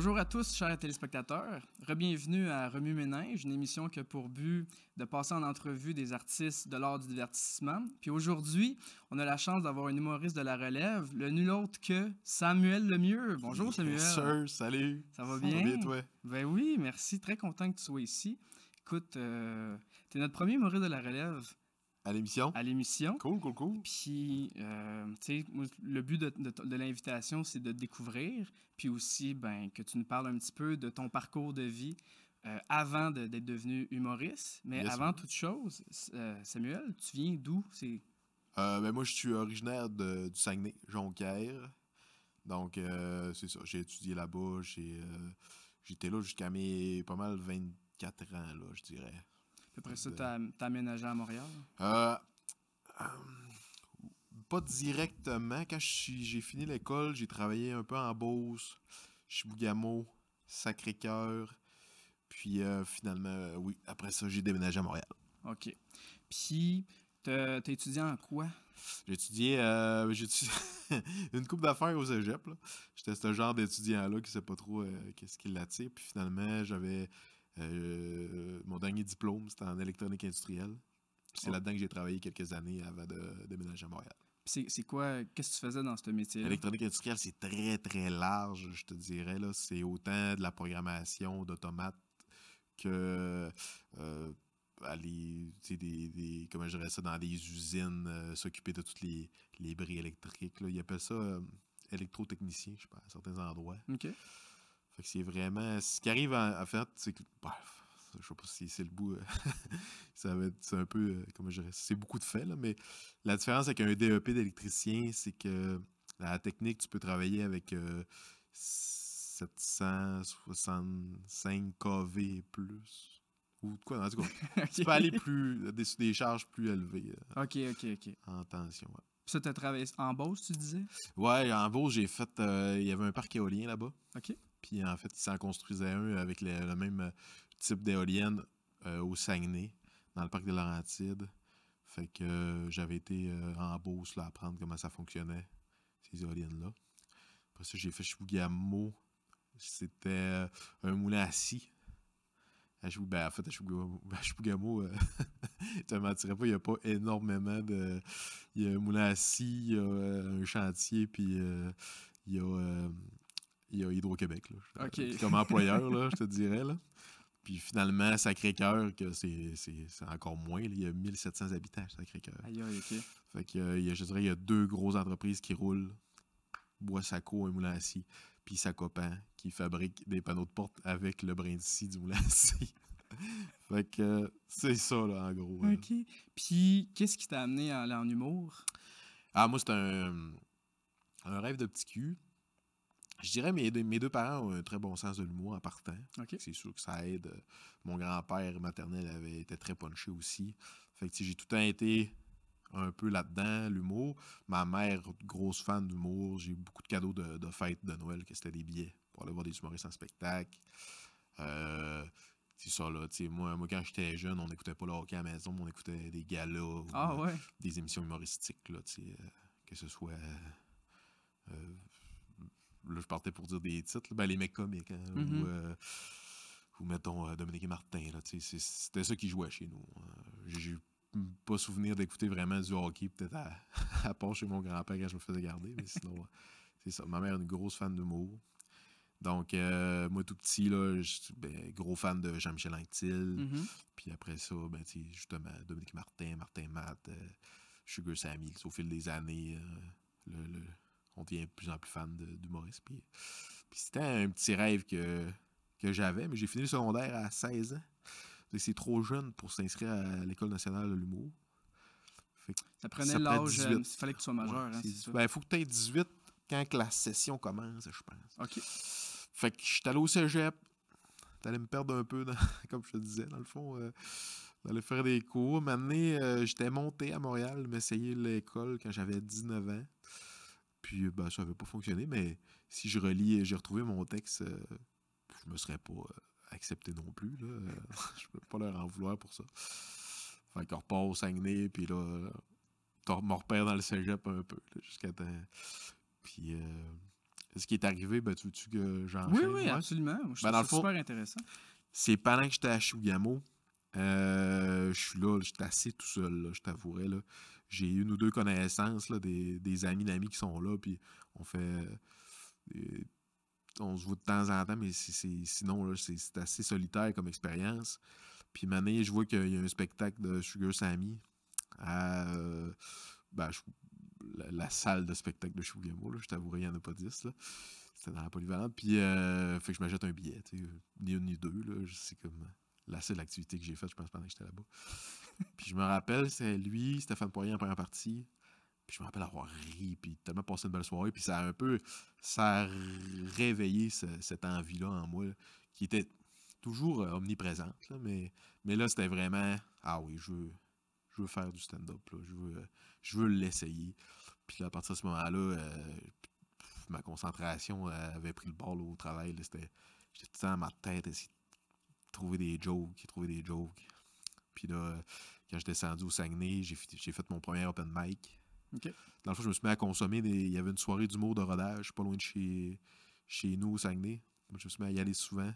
Bonjour à tous, chers téléspectateurs. Rebienvenue à Remue Ménage, une émission qui a pour but de passer en entrevue des artistes de l'art du divertissement. Puis aujourd'hui, on a la chance d'avoir un humoriste de la relève, le nul autre que Samuel Lemieux. Bonjour Samuel. Yes sir, salut. Ça va bien? Ça va bien toi? Ben oui, merci. Très content que tu sois ici. Écoute, t'es notre premier humoriste de la relève À l'émission? à l'émission. Cool. Puis, tu sais, le but de l'invitation, c'est de te découvrir, puis aussi, ben, que tu nous parles un petit peu de ton parcours de vie avant d'être devenu humoriste. Mais Yes, avant sir. toute chose, Samuel, tu viens d'où? Ben moi, je suis originaire du Saguenay, Jonquière. Donc, c'est ça. J'ai étudié là-bas. J'étais là jusqu'à mes pas mal 24 ans, là, je dirais. Après ça, t'as aménagé à Montréal? Euh, euh, Pas directement. Quand j'ai fini l'école, j'ai travaillé un peu en Beauce, Chibougamau, Sacré-Cœur. Puis finalement, oui, après ça, j'ai déménagé à Montréal. OK. Puis, t'as étudié en quoi? J'ai étudié une couple d'affaires au cégep, là. J'étais ce genre d'étudiant-là qui sait pas trop qu'est-ce qui l'attire. Puis finalement, j'avais mon dernier diplôme, c'était en électronique industrielle. Puis c'est Oh. là-dedans que j'ai travaillé quelques années avant de déménager à Montréal. Puis c'est quoi? Qu'est-ce que tu faisais dans ce métier-là? L'électronique industrielle, c'est très, très large, je te dirais, là. C'est autant de la programmation d'automates que aller, tu sais, comment je dirais ça, dans des usines, s'occuper de tous les bris électriques, là. Ils appellent ça électrotechnicien, je sais pas, à certains endroits. OK. Fait que c'est vraiment... Ce qui arrive, en fait, c'est que... Bref, je sais pas si c'est le bout... ça va être c'est un peu... comment je dirais, c'est beaucoup de faits, là, mais la différence avec un DEP d'électricien, c'est que la technique, tu peux travailler avec 765 kV et plus. Ou de quoi, en tout cas. Tu peux aller plus... des charges plus élevées OK. en tension, ouais. Puis ça, t'as travaillé en Beauce, tu disais? Ouais, en Beauce, j'ai fait... il y avait un parc éolien là-bas. OK. Puis en fait, il s'en construisait un avec le même type d'éolienne au Saguenay, dans le parc des Laurentides. Fait que j'avais été en Beauce là, apprendre comment ça fonctionnait, ces éoliennes-là. Après ça, j'ai fait Chibougamau. C'était un moulin à scie. Ben, en fait, à Chibougamau, je te mentirais pas, il n'y a pas énormément de... Il y a un moulin à scie, il y a un chantier, puis il y a... il y a Hydro-Québec, là. OK. Comme employeur, là, je te dirais, là. Puis finalement, Sacré-Cœur, que c'est encore moins, là. Il y a 1700 habitants à Sacré-Cœur. Aïe, OK. Fait que, je dirais, il y a deux grosses entreprises qui roulent. Bois-Saco, un moulin à scie, puis Sacopan, qui fabrique des panneaux de porte avec le brin de scie du moulin à scie. Fait que, c'est ça, là, en gros. Là. OK. Puis, qu'est-ce qui t'a amené à aller en humour? Ah, moi, c'est un rêve de petit cul. Je dirais mes deux parents ont un très bon sens de l'humour en partant. OK. C'est sûr que ça aide. Mon grand-père maternel avait été très punché aussi. Fait que j'ai tout le temps été un peu là-dedans, l'humour. Ma mère, grosse fan d'humour. J'ai eu beaucoup de cadeaux de fêtes de Noël, que c'était des billets pour aller voir des humoristes en spectacle. C'est ça, là. Moi, quand j'étais jeune, on n'écoutait pas le hockey à la maison, mais on écoutait des galas ou Ah ouais? des émissions humoristiques, là, que ce soit... là, je partais pour dire des titres. Ben, les mecs comiques, hein, ou mettons Dominique et Martin. Là, c'était ça qui jouait chez nous. J'ai pas souvenir d'écouter vraiment du hockey, peut-être à part chez mon grand-père quand je me faisais garder, mais sinon, c'est ça. Ma mère est une grosse fan d'humour. Donc, moi, tout petit, là, gros fan de Jean-Michel Anctil. Puis après ça, ben, justement, Dominique Martin, Martin Matt, Sugar Sammy. Au fil des années, on devient de plus en plus fan d'humoristes. Puis c'était un petit rêve que j'avais, mais j'ai fini le secondaire à 16 ans. C'est trop jeune pour s'inscrire à l'École nationale de l'humour. Ça prenait l'âge, il fallait que tu sois majeur, ouais, hein, c'est ça? Ben, il faut que tu aies 18 quand la session commence, je pense. OK. Fait que je suis allé au cégep. T'allais me perdre un peu, comme je te disais, dans le fond. D'aller faire des cours. Maintenant, j'étais monté à Montréal, m'essayer l'école quand j'avais 19 ans. Puis, ben, ça n'avait pas fonctionné, mais si je relis, j'ai retrouvé mon texte, je me serais pas accepté non plus, là. Je peux pas leur en vouloir pour ça. Fait qu'on repart au Saguenay, puis là, me repère dans le cégep un peu, là, jusqu'à temps. Puis, ce qui est arrivé, ben, tu veux-tu que Oui, j'enchaîne? oui, Ouais. absolument. Moi, je Ben, trouve dans le ça fond, super intéressant. c'est pendant que j'étais à Chibougamau, je suis là, j'étais assez tout seul, là, je t'avouerais. Là. J'ai une ou deux connaissances, là, des amis d'amis qui sont là, puis on fait. euh, on se voit de temps en temps, mais sinon, là, c'est assez solitaire comme expérience. Puis une année, je vois qu'il y a un spectacle de Sugar Sammy à ben, la salle de spectacle de Chibougamau. Je t'avouerais, il n'y en a pas 10. Là. C'était dans la polyvalente. Puis, fait que je m'achète un billet, tu sais, ni une ni deux. Là. C'est comme la seule activité que j'ai faite, je pense, pendant que j'étais là-bas. Puis je me rappelle, c'est lui, Stéphane Poirier en première partie. Puis je me rappelle avoir ri, puis tellement passé une belle soirée. Puis ça a réveillé cette envie-là en moi, là, qui était toujours omniprésente. Là, mais là, c'était vraiment, ah oui, je veux faire du stand-up, là, je veux l'essayer. Puis là, à partir de ce moment-là, ma concentration avait pris le bord là, au travail. Là, j'étais tout le temps dans ma tête, essayer de trouver des jokes. Puis là, quand je suis descendu au Saguenay, j'ai fait mon premier open mic. OK. Dans le fond, je me suis mis à consommer. Il y avait une soirée d'humour de rodage, pas loin de chez nous au Saguenay. Moi, je me suis mis à y aller souvent.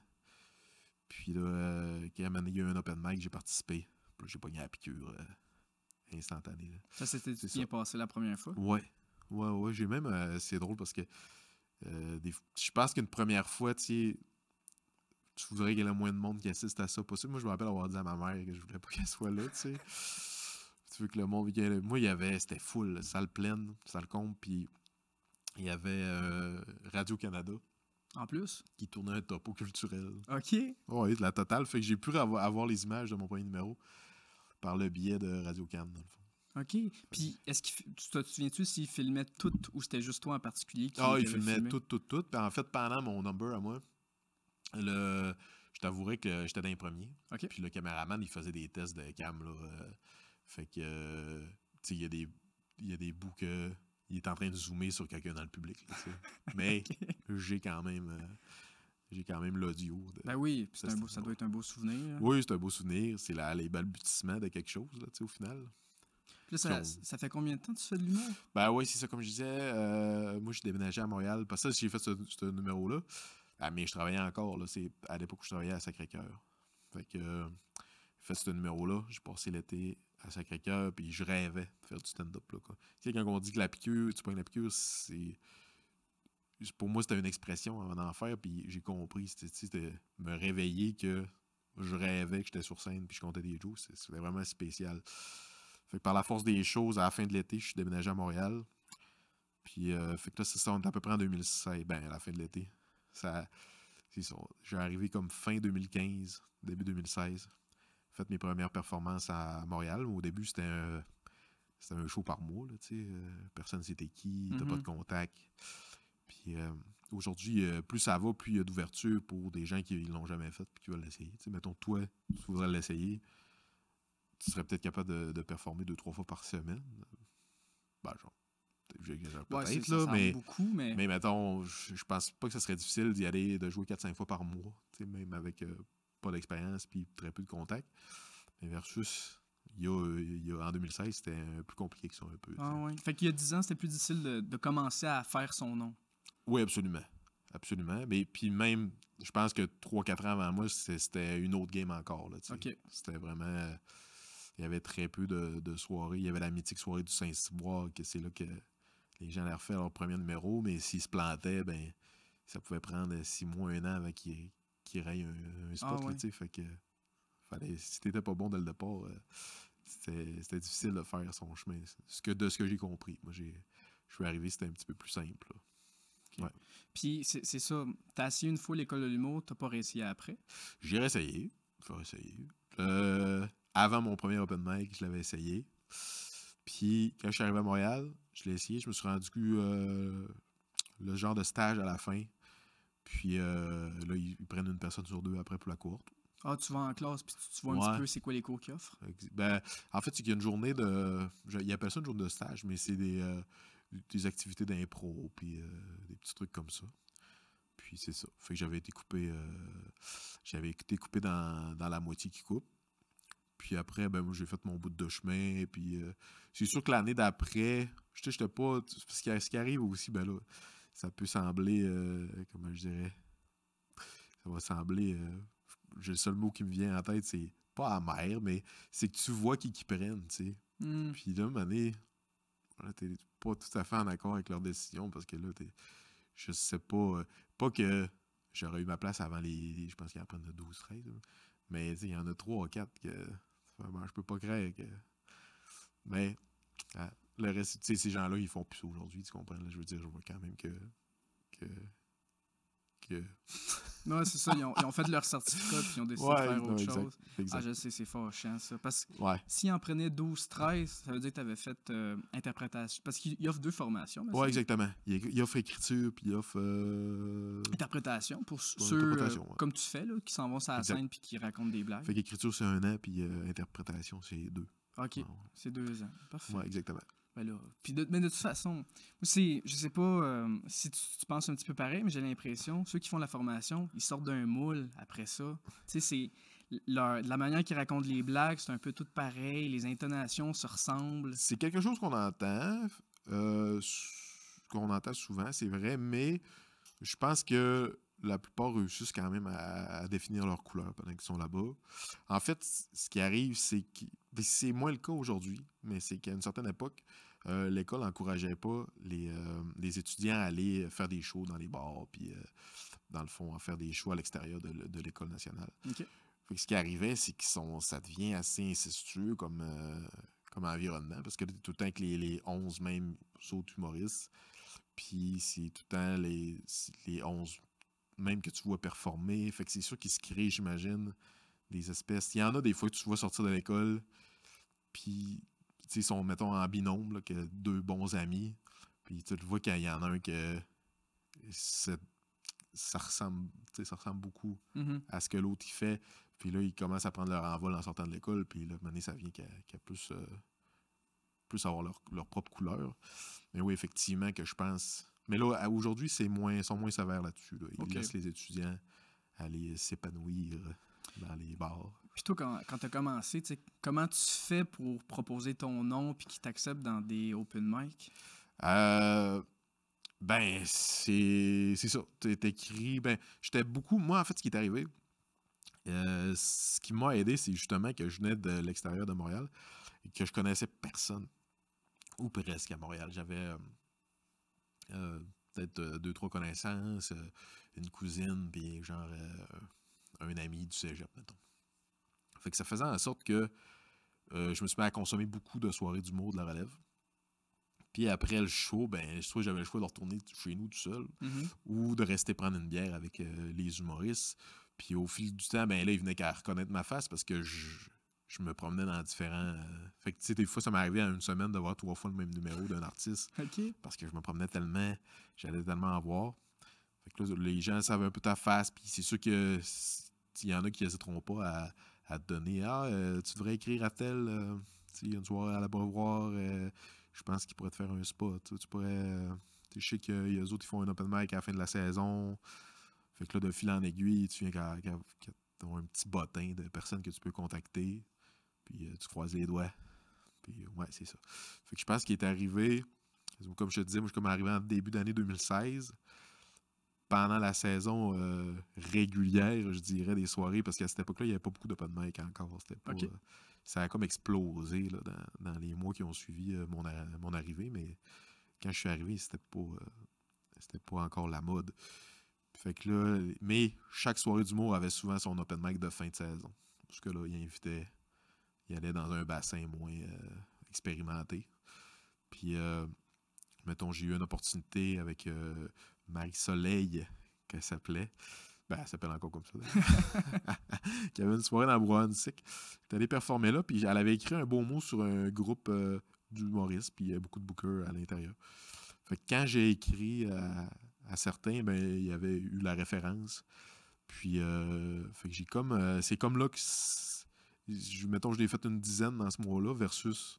Puis là, quand il y a eu un open mic, j'ai participé. Puis là, j'ai pogné la piqûre instantanée. Là. Ça s'était C'est bien ça. passé la première fois? Ouais. Ouais. J'ai même. C'est drôle parce que je pense qu'une première fois, tu voudrais qu'il y ait le moins de monde qui assiste à ça possible. Moi, je me rappelle avoir dit à ma mère que je voulais pas qu'elle soit là, tu sais. Tu veux que le monde. Moi, c'était full, salle pleine, salle comble, puis il y avait Radio-Canada En plus? qui tournait un topo culturel. OK. Oui, de la totale. Fait que j'ai pu avoir les images de mon premier numéro par le biais de Radio-Can, dans le fond. OK. Puis, tu te souviens-tu s'il filmait tout ou c'était juste toi en particulier qui Il avait filmait filmé? tout. Puis en fait, pendant mon number à moi, je t'avouerais que j'étais dans les premiers. OK. Puis le caméraman, il faisait des tests de cam. Là, fait que, tu sais, il y a des bouts que il est en train de zoomer sur quelqu'un dans le public. Là, mais j'ai quand même l'audio. Ben oui, puis de ça doit être un beau souvenir. Oui, c'est un beau souvenir. C'est les balbutiements de quelque chose, là, au final. Puis là, ça fait combien de temps que tu fais de l'humour? Ben oui, c'est ça, comme je disais. Moi, je suis déménagé à Montréal. Parce que j'ai fait ce numéro-là. Ah, mais je travaillais encore. Là, c'est à l'époque où je travaillais à Sacré-Cœur. Fait que j'ai fait ce numéro-là. J'ai passé l'été à Sacré-Cœur. Puis je rêvais de faire du stand-up. Là, quoi. Tu sais, quand on dit que la piqûre, tu prends la piqûre, pour moi, c'était une expression avant d'en faire. Puis j'ai compris. C'était me réveiller que je rêvais que j'étais sur scène. Puis je comptais des jokes. C'était vraiment spécial. Fait que par la force des choses, à la fin de l'été, je suis déménagé à Montréal. Puis, fait que là, c'est ça, on est à peu près en 2016. Ben, à la fin de l'été. C'est ça. J'ai arrivé comme fin 2015, début 2016. Fait mes premières performances à Montréal. Au début, c'était un show par mois. Là, personne ne c'était qui, t'as pas de contact. Puis aujourd'hui, plus ça va, plus il y a d'ouverture pour des gens qui ne l'ont jamais fait et qui veulent l'essayer. T'sais, mettons, toi, tu voudrais l'essayer. Tu serais peut-être capable de performer 2-3 fois par semaine. Ben, genre, j'exagère peut-être, là, mais, beaucoup, mais mettons, je pense pas que ça serait difficile d'y aller, de jouer 4-5 fois par mois, même avec pas d'expérience puis très peu de contact. Mais versus, il y a, en 2016, c'était plus compliqué que ça un peu. Ah ouais. Fait qu'il y a 10 ans, c'était plus difficile de commencer à faire son nom. Oui, absolument. Absolument. Mais puis même, je pense que 3-4 ans avant moi, c'était une autre game encore. Là, OK. C'était vraiment... il y avait très peu de soirées. Il y avait la mythique soirée du Saint-Cyboire, que c'est là que les gens allaient refaire leur premier numéro, mais s'ils se plantaient, ben ça pouvait prendre 6 mois, 1 an avant qu'ils rayent un spot. Ah ouais. Là, fait que si t'étais pas bon dès le départ, c'était difficile de faire son chemin. De ce que j'ai compris. Moi, je suis arrivé, c'était un petit peu plus simple. Là. Okay. Ouais. Puis c'est ça, t'as essayé une fois l'école de l'humour, t'as pas réussi après? J'ai réessayé. Faut essayer. Avant mon premier open mic, je l'avais essayé. Puis quand je suis arrivé à Montréal, je l'ai essayé. Je me suis rendu le genre de stage à la fin. Puis là, ils prennent une personne sur 2 après pour la courte. Ah, tu vas en classe puis tu vois un petit peu c'est quoi les cours qu'ils offrent? Ben, en fait, c'est qu'il y a une journée de... Ils appellent ça une journée de stage, mais c'est des activités d'impro puis des petits trucs comme ça. Puis c'est ça. Fait que j'avais été coupé dans la moitié qui coupe. Puis après, ben moi, j'ai fait mon bout de chemin. Puis c'est sûr que l'année d'après, j'étais pas... Ce qui arrive aussi, ben là, ça peut sembler, comment je dirais, ça va sembler, j'ai le seul mot qui me vient en tête, c'est pas amer, mais c'est que tu vois qui prennent, tu sais. Puis là, à un moment donné, là, t'es pas tout à fait en accord avec leur décision parce que là, je sais pas, pas que j'aurais eu ma place avant je pense qu'il y en a 12-13, mais il y en a 3 ou 4 que je peux pas croire que. Mais le reste, tu sais, ces gens-là, ils font plus ça aujourd'hui, tu comprends? Là, je veux dire, je vois quand même que Non, c'est ça. Ils ont fait leur certificat puis ils ont décidé de faire autre chose. Exact. Ah, je sais, c'est fâchant, ça. Parce que ouais. s'ils en prenaient 12-13, ça veut dire que tu avais fait interprétation. Parce qu'il offre 2 formations. Ouais, exactement. Il offre écriture puis il offre. Interprétation pour ceux comme tu fais, là, qui s'en vont sur la scène puis qui racontent des blagues. Fait qu'écriture, c'est 1 an, puis interprétation, c'est 2. OK. C'est 2 ans. Parfait. Ouais, exactement. Ben là, mais de toute façon, je sais pas si tu penses un petit peu pareil, mais j'ai l'impression, ceux qui font la formation, ils sortent d'un moule après ça. Tu sais, c'est la manière qu'ils racontent les blagues, c'est un peu tout pareil, les intonations se ressemblent. C'est quelque chose qu'on entend souvent, c'est vrai, mais je pense que la plupart réussissent quand même à définir leur couleur pendant qu'ils sont là-bas. En fait, ce qui arrive, c'est moins le cas aujourd'hui, mais c'est qu'à une certaine époque, l'école n'encourageait pas les étudiants à aller faire des shows dans les bars, puis dans le fond, à faire des shows à l'extérieur de l'école nationale. Okay. Fait que ce qui arrivait, c'est que ça devient assez incestueux comme environnement, parce que tout le temps que les 11 mêmes sautent humoristes, puis c'est tout le temps les 11 même que tu vois performer. Fait que c'est sûr qu'il se crée, j'imagine, des espèces. Il y en a des fois que tu vois sortir de l'école, puis ils sont, mettons, en binôme, là, que 2 bons amis. Puis tu vois qu'il y en a un que ça ressemble beaucoup à ce que l'autre il fait. Puis là, ils commencent à prendre leur envol en sortant de l'école. Puis là, à un moment donné, ça vient qu'il y a plus avoir leur propre couleur. Mais oui, effectivement, que je pense. Mais là, aujourd'hui, ils sont moins sévères là-dessus. Là. Ils laissent les étudiants aller s'épanouir dans les bars. Puis toi, quand tu as commencé, comment tu fais pour proposer ton nom puis qu'ils t'acceptent dans des open mic? Ben, c'est ça. T'écris. Ben, j'étais beaucoup. Moi, en fait, ce qui est arrivé, ce qui m'a aidé, c'est justement que je venais de l'extérieur de Montréal et que je connaissais personne. Ou presque à Montréal. J'avais peut-être 2-3 connaissances, une cousine, puis genre un ami du cégep, mettons. Fait que ça faisait en sorte que je me suis mis à consommer beaucoup de soirées d'humour de la relève. Puis après le show, ben, soit j'avais le choix de retourner chez nous tout seul, ou de rester prendre une bière avec les humoristes. Puis au fil du temps, ben là, ils venaient qu'à reconnaître ma face parce que je me promenais dans différents. Fait que, tu sais, des fois, ça m'est arrivé en une semaine de voir 3 fois le même numéro d'un artiste. Okay. Parce que je me promenais tellement, j'allais tellement en voir. Fait que là, les gens savaient un peu ta face, puis c'est sûr que il y en a qui n'hésiteront pas à te donner. Tu devrais écrire à tel. Il y a une soirée à l'abreuvoir, je pense qu'ils pourraient te faire un spot. Tu pourrais. Je sais qu'eux autres, ils font un open mic à la fin de la saison. Fait que là, de fil en aiguille, tu viens qu'à un petit bottin de personnes que tu peux contacter. Puis tu croises les doigts. Puis ouais, c'est ça. Fait que je pense qu'il est arrivé, comme je te disais, moi je suis comme arrivé en début d'année 2016. Pendant la saison régulière, je dirais, des soirées, parce qu'à cette époque-là, il n'y avait pas beaucoup d'open mic encore. C'était pas, ça a comme explosé là, dans les mois qui ont suivi mon arrivée, mais quand je suis arrivé, c'était pas encore la mode. Fait que là, mais chaque soirée d'humour avait souvent son open mic de fin de saison. Parce que là, il allait dans un bassin moins expérimenté. Puis, mettons, j'ai eu une opportunité avec Marie-Soleil, qu'elle s'appelait. Ben, elle s'appelle encore comme ça. Qui avait une soirée dans Brouhaha-Nisik. J'étais allé performer là, puis elle avait écrit un beau mot sur un groupe d'humoristes, puis il y a beaucoup de bookers à l'intérieur. Fait que quand j'ai écrit à certains, ben, il y avait eu la référence. Puis, fait que j'ai comme. C'est comme là que. Mettons, je l'ai fait une dizaine dans ce mois-là, versus.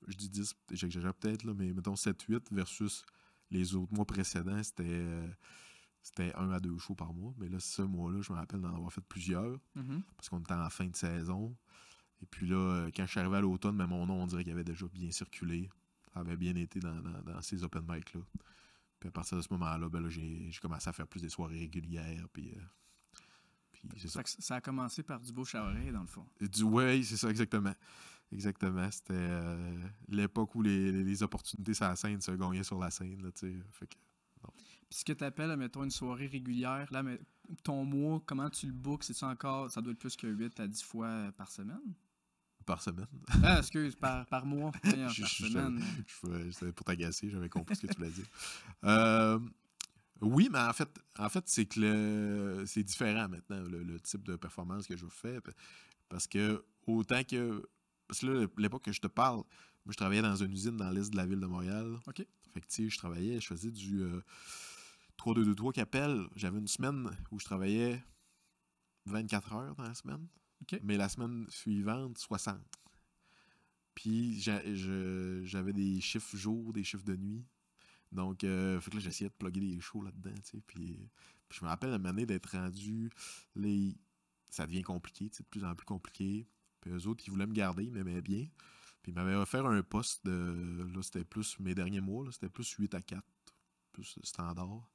Je dis 10, j'exagère peut-être, là, mais mettons 7-8 versus les autres mois précédents, c'était 1 à 2 shows par mois. Mais là, ce mois-là, je me rappelle d'en avoir fait plusieurs. Parce qu'on était en fin de saison. Et puis là, quand je suis arrivé à l'automne, ben, mon nom, on dirait qu'il avait déjà bien circulé. Ça avait bien été dans ces open mic-là. Puis à partir de ce moment-là, ben là, j'ai commencé à faire plus des soirées régulières. Puis c'est ça. Ça a commencé par du bouche à oreille, dans le fond. Ouais, c'est ça, exactement. Exactement. C'était l'époque où les opportunités sur la scène se gagnaient sur la scène. Là, fait que, Puis ce que tu appelles, mettons, une soirée régulière, là, mais ton mois, comment tu le bookes? C'est-tu encore, ça doit être plus que 8 à 10 fois par semaine? par semaine. Ah, excuse, par mois, voyons, par semaine. C'était pour t'agacer, j'avais compris ce que tu voulais dire. Oui, mais en fait c'est que c'est différent maintenant, le type de performance que je fais. Parce que autant que. Parce que là, l'époque que je te parle, moi je travaillais dans une usine dans l'est de la ville de Montréal. OK. Fait que tu sais, je faisais du 3-2-2-3 qu'appelle. J'avais une semaine où je travaillais 24 heures dans la semaine. OK. Mais la semaine suivante, 60. Puis j'avais des chiffres jour, des chiffres de nuit. Donc, fait que là, j'essayais de plugger des shows là-dedans, tu sais. Puis je me rappelle une année d'être rendu. Là, ça devient compliqué, tu sais, de plus en plus compliqué. Puis eux autres, ils voulaient me garder, ils m'aimaient bien. Puis ils m'avaient offert un poste de. Là, c'était plus mes derniers mois, là, c'était plus 8 à 4, plus standard.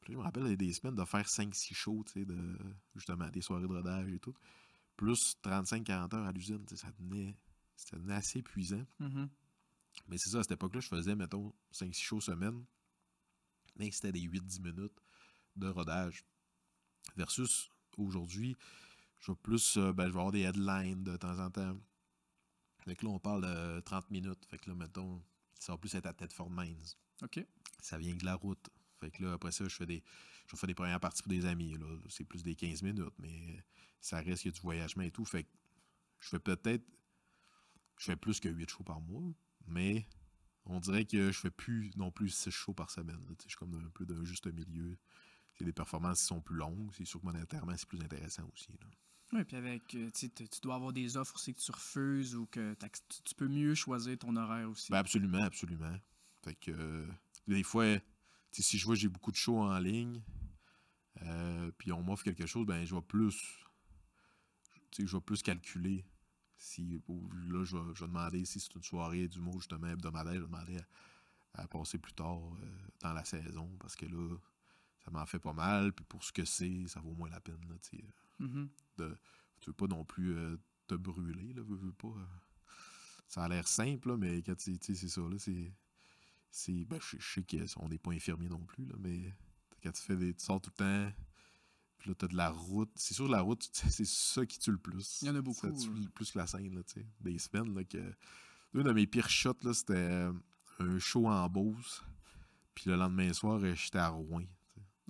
Puis là, je me rappelle, il y a des semaines de faire 5-6 shows, tu sais, justement, des soirées de rodage et tout. Plus 35-40 heures à l'usine, tu sais, ça devenait assez épuisant. Mm-hmm. Mais c'est ça, à cette époque-là, je faisais, mettons, 5-6 shows semaine. Mais c'était des 8-10 minutes de rodage. Versus aujourd'hui, je vais plus, je vais avoir des headlines de temps en temps. Fait que là, on parle de 30 minutes. Fait que là, mettons, ça va plus être à Thetford Mines. OK. Ça vient de la route. Fait que là, après ça, je fais des premières parties pour des amis. Là. C'est plus des 15 minutes, mais ça reste qu'il y a du voyagement et tout. Fait que je fais plus que 8 shows par mois, mais on dirait que je fais plus non plus 6 shows par semaine. Je suis comme un peu d'un juste milieu. C'est des performances qui sont plus longues. C'est sûr que monétairement, c'est plus intéressant aussi. Là. Oui, puis avec, tu dois avoir des offres aussi que tu refuses ou que tu peux mieux choisir ton horaire aussi. Ben absolument, absolument. Fait que des fois, si je vois que j'ai beaucoup de shows en ligne, puis on m'offre quelque chose, ben je vais plus calculer. Là, je vais demander si c'est une soirée d'humour justement hebdomadaire, je vais demander à passer plus tard dans la saison parce que là, ça m'en fait pas mal. Puis pour ce que c'est, ça vaut moins la peine. Là, Mm-hmm. tu veux pas non plus te brûler, là, veux pas. Ça a l'air simple, là, mais quand c'est ça, là, ben, je sais qu'on n'est pas infirmier non plus, là, mais quand tu sors tout le temps. Puis là, t'as de la route. C'est sûr, la route, c'est ça qui tue le plus. Il y en a beaucoup. Ça tue plus que la scène, là, tu sais. Des semaines, là, que... Une de mes pires shots, là, c'était un show en Beauce. Puis le lendemain soir, j'étais à Rouen.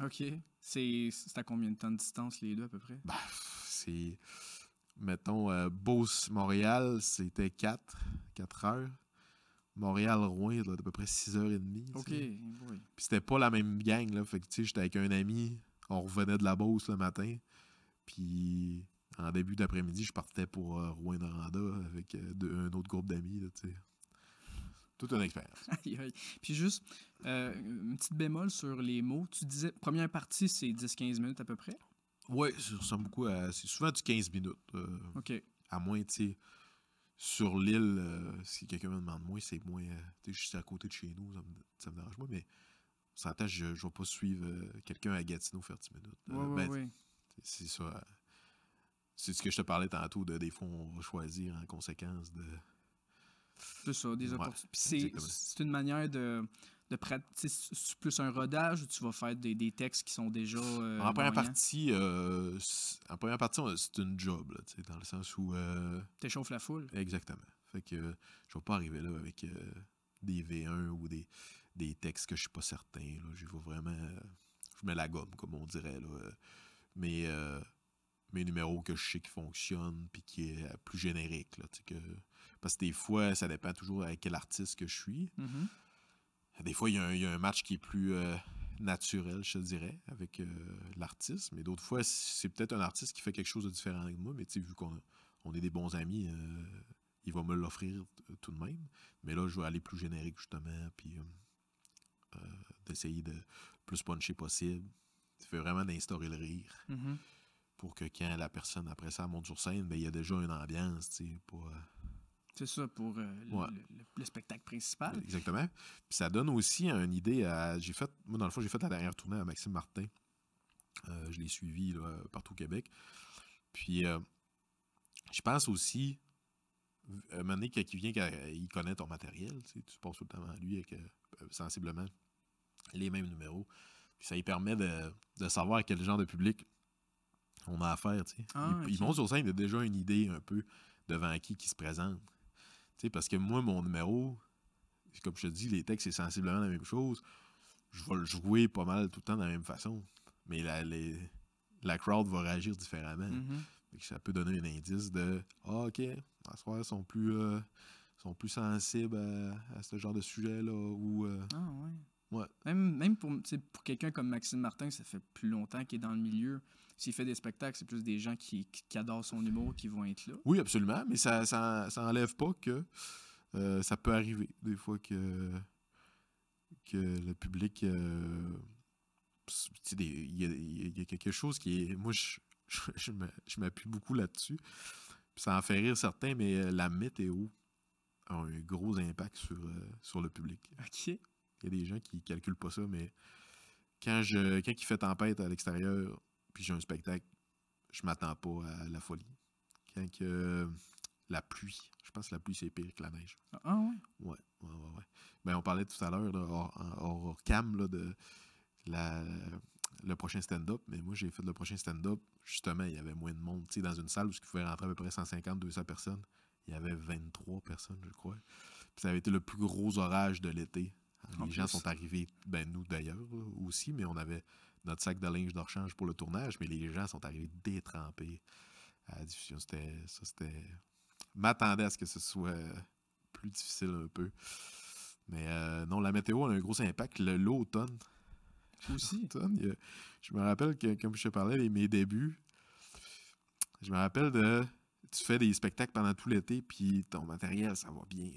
OK. T'sais. C'est à combien de temps de distance, les deux, à peu près? Bah, c'est... Mettons, Beauce-Montréal, c'était 4 heures. Montréal-Rouen, il doit être à peu près 6h30. OK. Oui. Oui. Puis c'était pas la même gang, là. Fait que, tu sais, j'étais avec un ami... On revenait de la Beauce le matin. Puis en début d'après-midi, je partais pour Rouyn-Noranda avec un autre groupe d'amis. Là, toute une expérience. Puis juste, une petite bémol sur les mots. Tu disais, première partie, c'est 10-15 minutes à peu près? Oui, ça ressemble beaucoup à... C'est souvent du 15 minutes. OK. À moins, tu sais, sur l'île, si quelqu'un me demande moins, c'est moins... tu sais, je suis à côté de chez nous, ça me dérange moins, mais... On s'entend, je ne vais pas suivre quelqu'un à Gatineau faire 10 minutes. Oui. C'est ça. C'est ce que je te parlais tantôt. Des fois, on va choisir en conséquence de... C'est ça, des opportunités. Puis c'est une manière de pratiquer. C'est plus un rodage ou tu vas faire des textes qui sont déjà. En première partie, c'est une job, là, dans le sens où... T'échauffes la foule. Exactement. Fait que je vais pas arriver là avec des V1 ou des textes que je suis pas certain. Là. Je vais vraiment... je mets la gomme, comme on dirait. Là. Mes numéros que je sais qui fonctionnent puis qui est plus générique. Là, parce que des fois, ça dépend toujours avec quel artiste que je suis. Mm-hmm. Des fois, il y a un match qui est plus naturel, je te dirais, avec l'artiste. Mais d'autres fois, c'est peut-être un artiste qui fait quelque chose de différent avec moi. Mais vu qu'on est des bons amis, il va me l'offrir tout de même. Mais là, je vais aller plus générique, justement, puis d'essayer de plus puncher possible. Ça fait vraiment d'instaurer le rire. Mm-hmm. Pour que quand la personne, après ça, monte sur scène, ben, il y a déjà une ambiance, tu sais, pas... C'est ça pour Ouais. le spectacle principal. Exactement. Puis ça donne aussi une idée à. Moi, dans le fond, j'ai fait la dernière tournée à Maxime Martin. Je l'ai suivi là, partout au Québec. Puis je pense aussi, un moment donné, quand il vient, il connaît ton matériel, tu passes tout le temps à lui avec sensiblement les mêmes numéros. Puis ça lui permet de savoir à quel genre de public on a affaire. Il monte sur scène, il a déjà une idée un peu devant qui se présente. Parce que moi, mon numéro, comme je te dis, les textes, c'est sensiblement la même chose. Je vais le jouer pas mal tout le temps de la même façon. Mais la crowd va réagir différemment. Ça peut donner un indice de OK, à ce soir, ils sont plus sensibles à ce genre de sujet-là. Ouais. Même pour quelqu'un comme Maxime Martin, ça fait plus longtemps qu'il est dans le milieu. S'il fait des spectacles, c'est plus des gens qui adorent son humour qui vont être là. Oui, absolument, mais ça enlève pas que ça peut arriver des fois que le public... il y a quelque chose qui est... Moi, je m'appuie beaucoup là-dessus. Puis ça en fait rire certains, mais la météo a un gros impact sur le public. OK. Il y a des gens qui calculent pas ça, mais quand il fait tempête à l'extérieur, puis j'ai un spectacle, je m'attends pas à la folie. Quand la pluie, je pense que la pluie, c'est pire que la neige. Ah ouais? Ouais. Ben, on parlait tout à l'heure, hors cam, là, de le prochain stand-up, mais moi, j'ai fait le prochain stand-up, justement, il y avait moins de monde. Tu sais, dans une salle où il pouvait rentrer à peu près 150-200 personnes, il y avait 23 personnes, je crois. Puis ça avait été le plus gros orage de l'été. Les gens sont arrivés, nous d'ailleurs aussi, mais on avait notre sac de linge de rechange pour le tournage, mais les gens sont arrivés détrempés à la diffusion. C'était... m'attendais à ce que ce soit plus difficile un peu. Mais non, la météo a un gros impact. L'automne aussi. Je me rappelle que, comme je te parlais, mes débuts, je me rappelle tu fais des spectacles pendant tout l'été, puis ton matériel, ça va bien.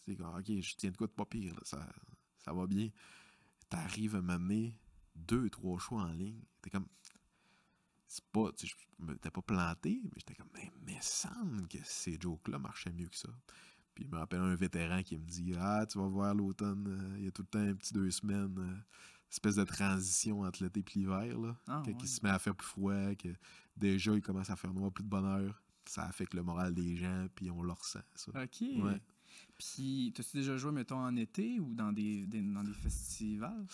C'est comme, OK, je tiens de quoi de pas pire, là, ça va bien. T'arrives à m'amener 2-3 choix en ligne. T'es comme, c'est pas, je t'ai pas planté, mais j'étais comme, mais semble que ces jokes-là marchaient mieux que ça. Puis je me rappelle un vétéran qui me dit, tu vas voir l'automne, il y a tout le temps un petit 2 semaines, espèce de transition entre l'été et l'hiver, là. Il se met à faire plus froid, que déjà il commence à faire noir, plus de bonheur. Ça affecte le moral des gens, puis on le ressent, ça. OK. Ouais. Puis, t'as-tu déjà joué, mettons, en été ou dans des festivals?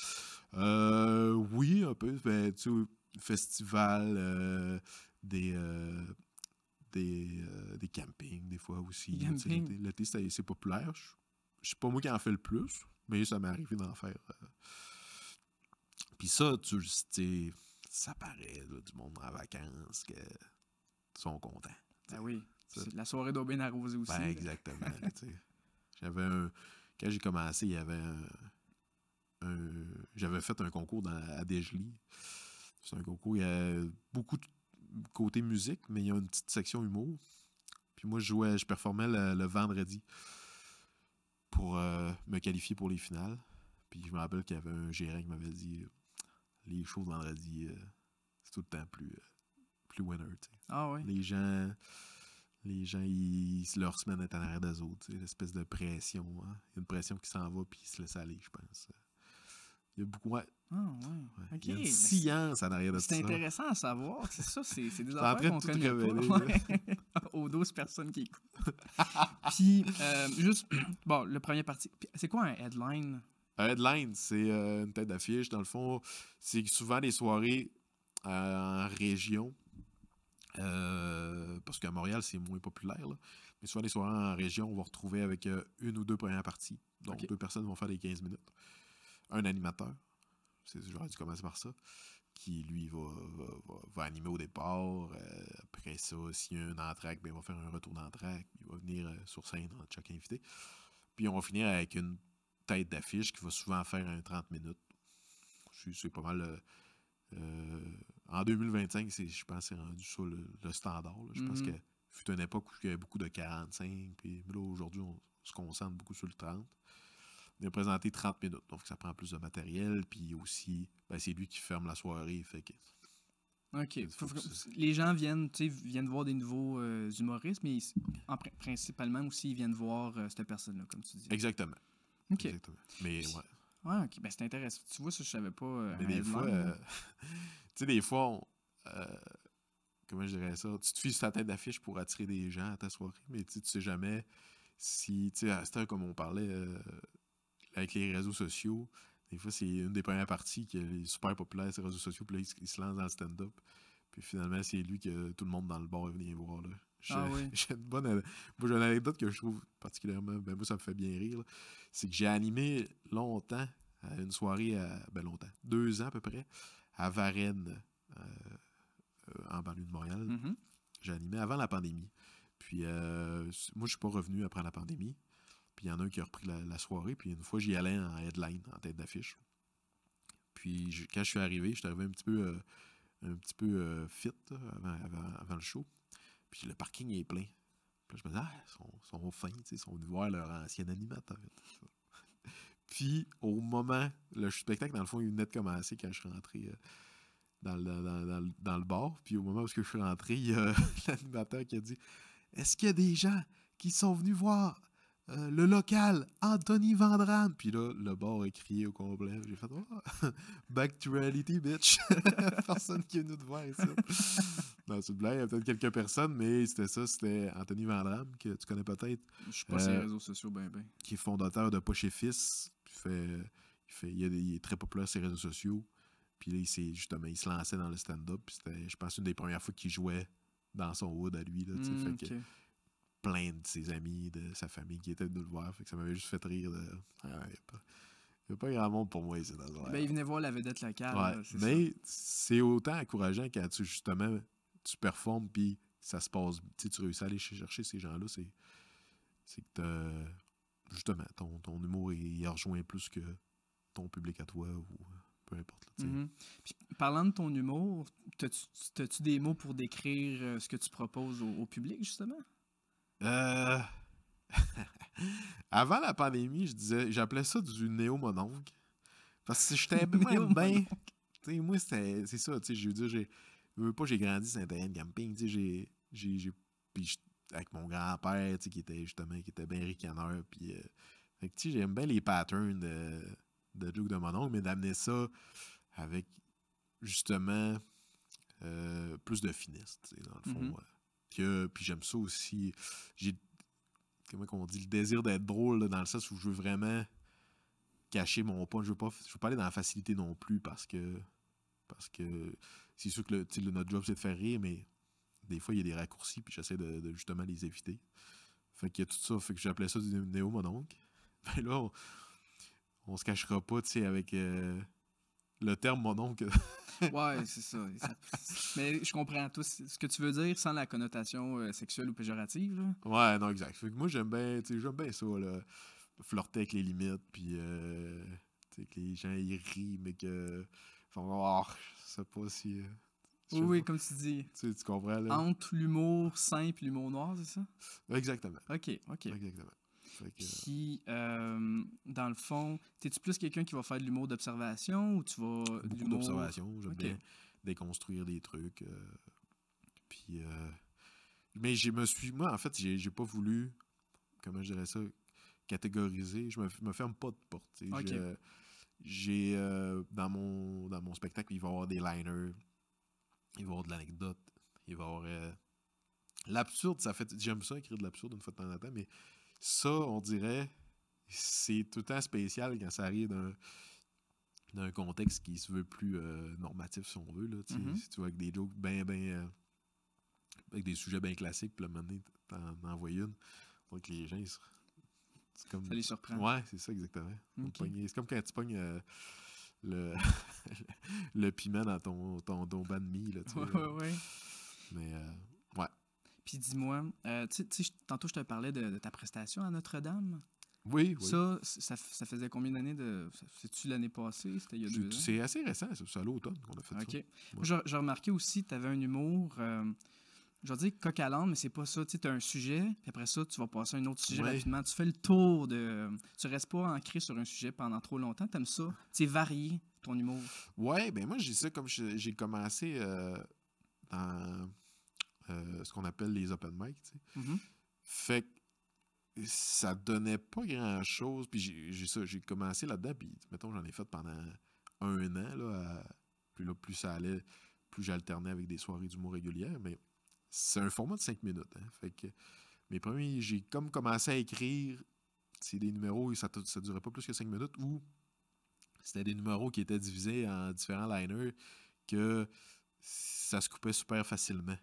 Oui, un peu. Ben, tu sais, festivals, des campings, des fois aussi. L'été, c'est populaire. Je sais pas moi qui en fais le plus, mais ça m'est arrivé d'en faire. Puis ça, ça paraît, là, du monde en vacances, que sont contents. Ah oui. La soirée doit bien arroser aussi. Ben, exactement. Quand j'ai commencé, il y avait j'avais fait un concours à Desjolies. C'est un concours, il y a beaucoup de côté musique, mais il y a une petite section humour. Puis moi, je performais le vendredi pour me qualifier pour les finales. Puis je me rappelle qu'il y avait un gérant qui m'avait dit les shows de vendredi, c'est tout le temps plus winner. T'sais. Ah oui? Les gens, leur semaine est en arrière des autres. L'espèce de pression. Hein? Il y a une pression qui s'en va puis ils se laissent aller, je pense. Il y a beaucoup... Ouais. Ah ouais. OK. Il y a une science en arrière de ça. C'est intéressant à savoir. C'est ça, c'est des affaires qu'on connaît pas. Aux 12 personnes qui écoutent. Puis, juste... Bon, le premier parti... C'est quoi un headline? Un headline, c'est une tête d'affiche. Dans le fond, c'est souvent des soirées en région. Parce qu'à Montréal, c'est moins populaire. Là. Mais souvent, les soirées en région, on va retrouver avec une ou deux premières parties. Donc, 2 personnes vont faire des 15 minutes. Un animateur, j'aurais dû commencer par ça, qui, lui, va animer au départ. Après ça, s'il y a un entracte, il va faire un retour d'entracte. Il va venir sur scène entre chaque invité. Puis, on va finir avec une tête d'affiche qui va souvent faire un 30 minutes. C'est pas mal... en 2025, je pense que c'est rendu ça le standard. Là. Je pense que fut une époque où il y avait beaucoup de 45, puis là, aujourd'hui, on se concentre beaucoup sur le 30. Il a présenté 30 minutes, donc ça prend plus de matériel, puis aussi, c'est lui qui ferme la soirée, fait que OK. Les gens viennent, viennent voir des nouveaux humoristes, mais principalement aussi, ils viennent voir cette personne-là, comme tu dis. Exactement. OK. Exactement. Mais Puis, ouais. ouais, OK. Ben, c'est intéressant. Tu vois, ça, je savais pas. Mais des fois, tu sais, des fois, comment je dirais ça? Tu te fies sur ta tête d'affiche pour attirer des gens à ta soirée, mais tu sais jamais si, tu sais, à cette heure, comme on parlait avec les réseaux sociaux, des fois, c'est une des premières parties qui est super populaire, ces réseaux sociaux, puis là, il se lance dans le stand-up. Puis finalement, c'est lui que tout le monde dans le bar vient voir. Là. Ah oui. J'ai une bonne. Moi, j'ai une anecdote que je trouve particulièrement. Ben, moi, ça me fait bien rire. C'est que j'ai animé longtemps à une soirée, ben longtemps, 2 ans à peu près, à Varennes, en banlieue de Montréal. Mhm. J'ai animé avant la pandémie. Puis moi, je suis pas revenu après la pandémie. Puis il y en a un qui a repris la soirée. Puis une fois, j'y allais en headline, en tête d'affiche. Puis quand je suis arrivé un petit peu fit là, avant le show. Puis le parking est plein. Puis là, je me dis, ils sont fins, ils sont venus voir leur ancien animateur. Puis au moment, le spectacle, dans le fond, il venait de commencer quand je suis rentré dans le bar. Puis au moment où je suis rentré, il y a l'animateur qui a dit, est-ce qu'il y a des gens qui sont venus voir le local Anthony Vandram? Puis là, le bar a crié au complet. J'ai fait, back to reality, bitch. Personne qui est venu te voir ici. Non, c'est une blague, il y a peut-être quelques personnes, mais c'était Anthony Vandram, que tu connais peut-être. Je suis pas sur les réseaux sociaux, ben. Qui est fondateur de Poche et Fils. Il est très populaire sur les réseaux sociaux. Puis là, il se lançait dans le stand-up. Puis c'était, je pense, une des premières fois qu'il jouait dans son hood à lui. Là, fait que plein de ses amis, de sa famille qui étaient venus le voir. Fait que ça m'avait juste fait rire. Il n'y a pas grand monde pour moi ici dans ce ben, il venait voir la vedette locale. Ouais, Là, mais c'est autant encourageant quand tu performes puis ça se passe. Tu réussis à aller chercher ces gens-là. C'est que justement, ton humour il rejoint plus que ton public à toi ou peu importe. Là, mm-hmm. Puis, parlant de ton humour, t'as-tu des mots pour décrire ce que tu proposes au public, justement? Avant la pandémie, j'appelais ça du néo-mononcle. Parce que j'étais même bien. Moi, c'est ça. Je veux dire, j'ai grandi à Saint-Étienne Camping. Avec mon grand-père, qui était bien ricaneur. Puis, j'aime bien les patterns de joke de mon oncle, mais d'amener ça avec justement plus de finesse, dans le fond. Puis j'aime ça aussi. J'ai, comment on dit, le désir d'être drôle, là, dans le sens où je veux vraiment cacher mon point. Je veux pas aller dans la facilité non plus parce que c'est sûr que notre job c'est de faire rire, mais des fois il y a des raccourcis puis j'essaie de justement les éviter. Fait qu'il y a tout ça, fait que j'appelais ça du néo mon oncle. Ben là, on se cachera pas, avec le terme mon oncle. Ouais, c'est ça. Mais je comprends tout ce que tu veux dire sans la connotation sexuelle ou péjorative. Là. Ouais, non, exact. Fait que moi j'aime bien ça, là. Flirter avec les limites, puis que les gens ils rient, mais que je sais pas si. Oui, comme tu dis. Tu comprends, là? Entre l'humour simple et l'humour noir, c'est ça? Exactement. OK. Exactement. Puis, dans le fond, t'es-tu plus quelqu'un qui va faire de l'humour d'observation ou tu vas... Beaucoup d'observation. J'aime bien déconstruire des trucs. Puis... mais moi, en fait, j'ai pas voulu, comment je dirais ça, catégoriser. Je me ferme pas de porte. Okay. J'ai dans mon spectacle, il va y avoir des liners, il va y avoir de l'anecdote, il va y avoir l'absurde. J'aime ça écrire de l'absurde une fois de temps en temps, mais ça, on dirait, c'est tout le temps spécial quand ça arrive d'un contexte qui se veut plus normatif, si on veut. Là, si tu vois, avec des jokes avec des sujets bien classiques, puis à un moment donné, t'en envoies une. Donc les gens, c'est comme... Ça les surprend. Ouais, c'est ça, exactement. Okay. C'est comme quand tu pognes le piment dans ton banh mi. Là, ouais. Mais, ouais. Puis dis-moi, tantôt je te parlais de ta prestation à Notre-Dame. Oui. Ça faisait combien d'années de... C'est-tu l'année passée? C'était il y a 2 ans? C'est assez récent, c'est à l'automne qu'on a fait ça. OK. Ouais. J'ai remarqué aussi que tu avais un humour... je vais dire coq à l'âne, mais c'est pas ça. Tu as un sujet, puis après ça, tu vas passer à un autre sujet rapidement. Tu fais le tour de... Tu restes pas ancré sur un sujet pendant trop longtemps. T'aimes ça? Tu sais, varier ton humour. Ouais, ben moi, j'ai ça comme j'ai commencé dans ce qu'on appelle les open mic. Mhm. Fait que ça donnait pas grand-chose. Puis j'ai commencé là-dedans, puis mettons, j'en ai fait pendant 1 an. Puis là, plus ça allait, plus j'alternais avec des soirées d'humour régulières. Mais c'est un format de 5 minutes. Hein. Fait que j'ai comme commencé à écrire. C'est des numéros, ça durait pas plus que 5 minutes, ou c'était des numéros qui étaient divisés en différents liners que ça se coupait super facilement.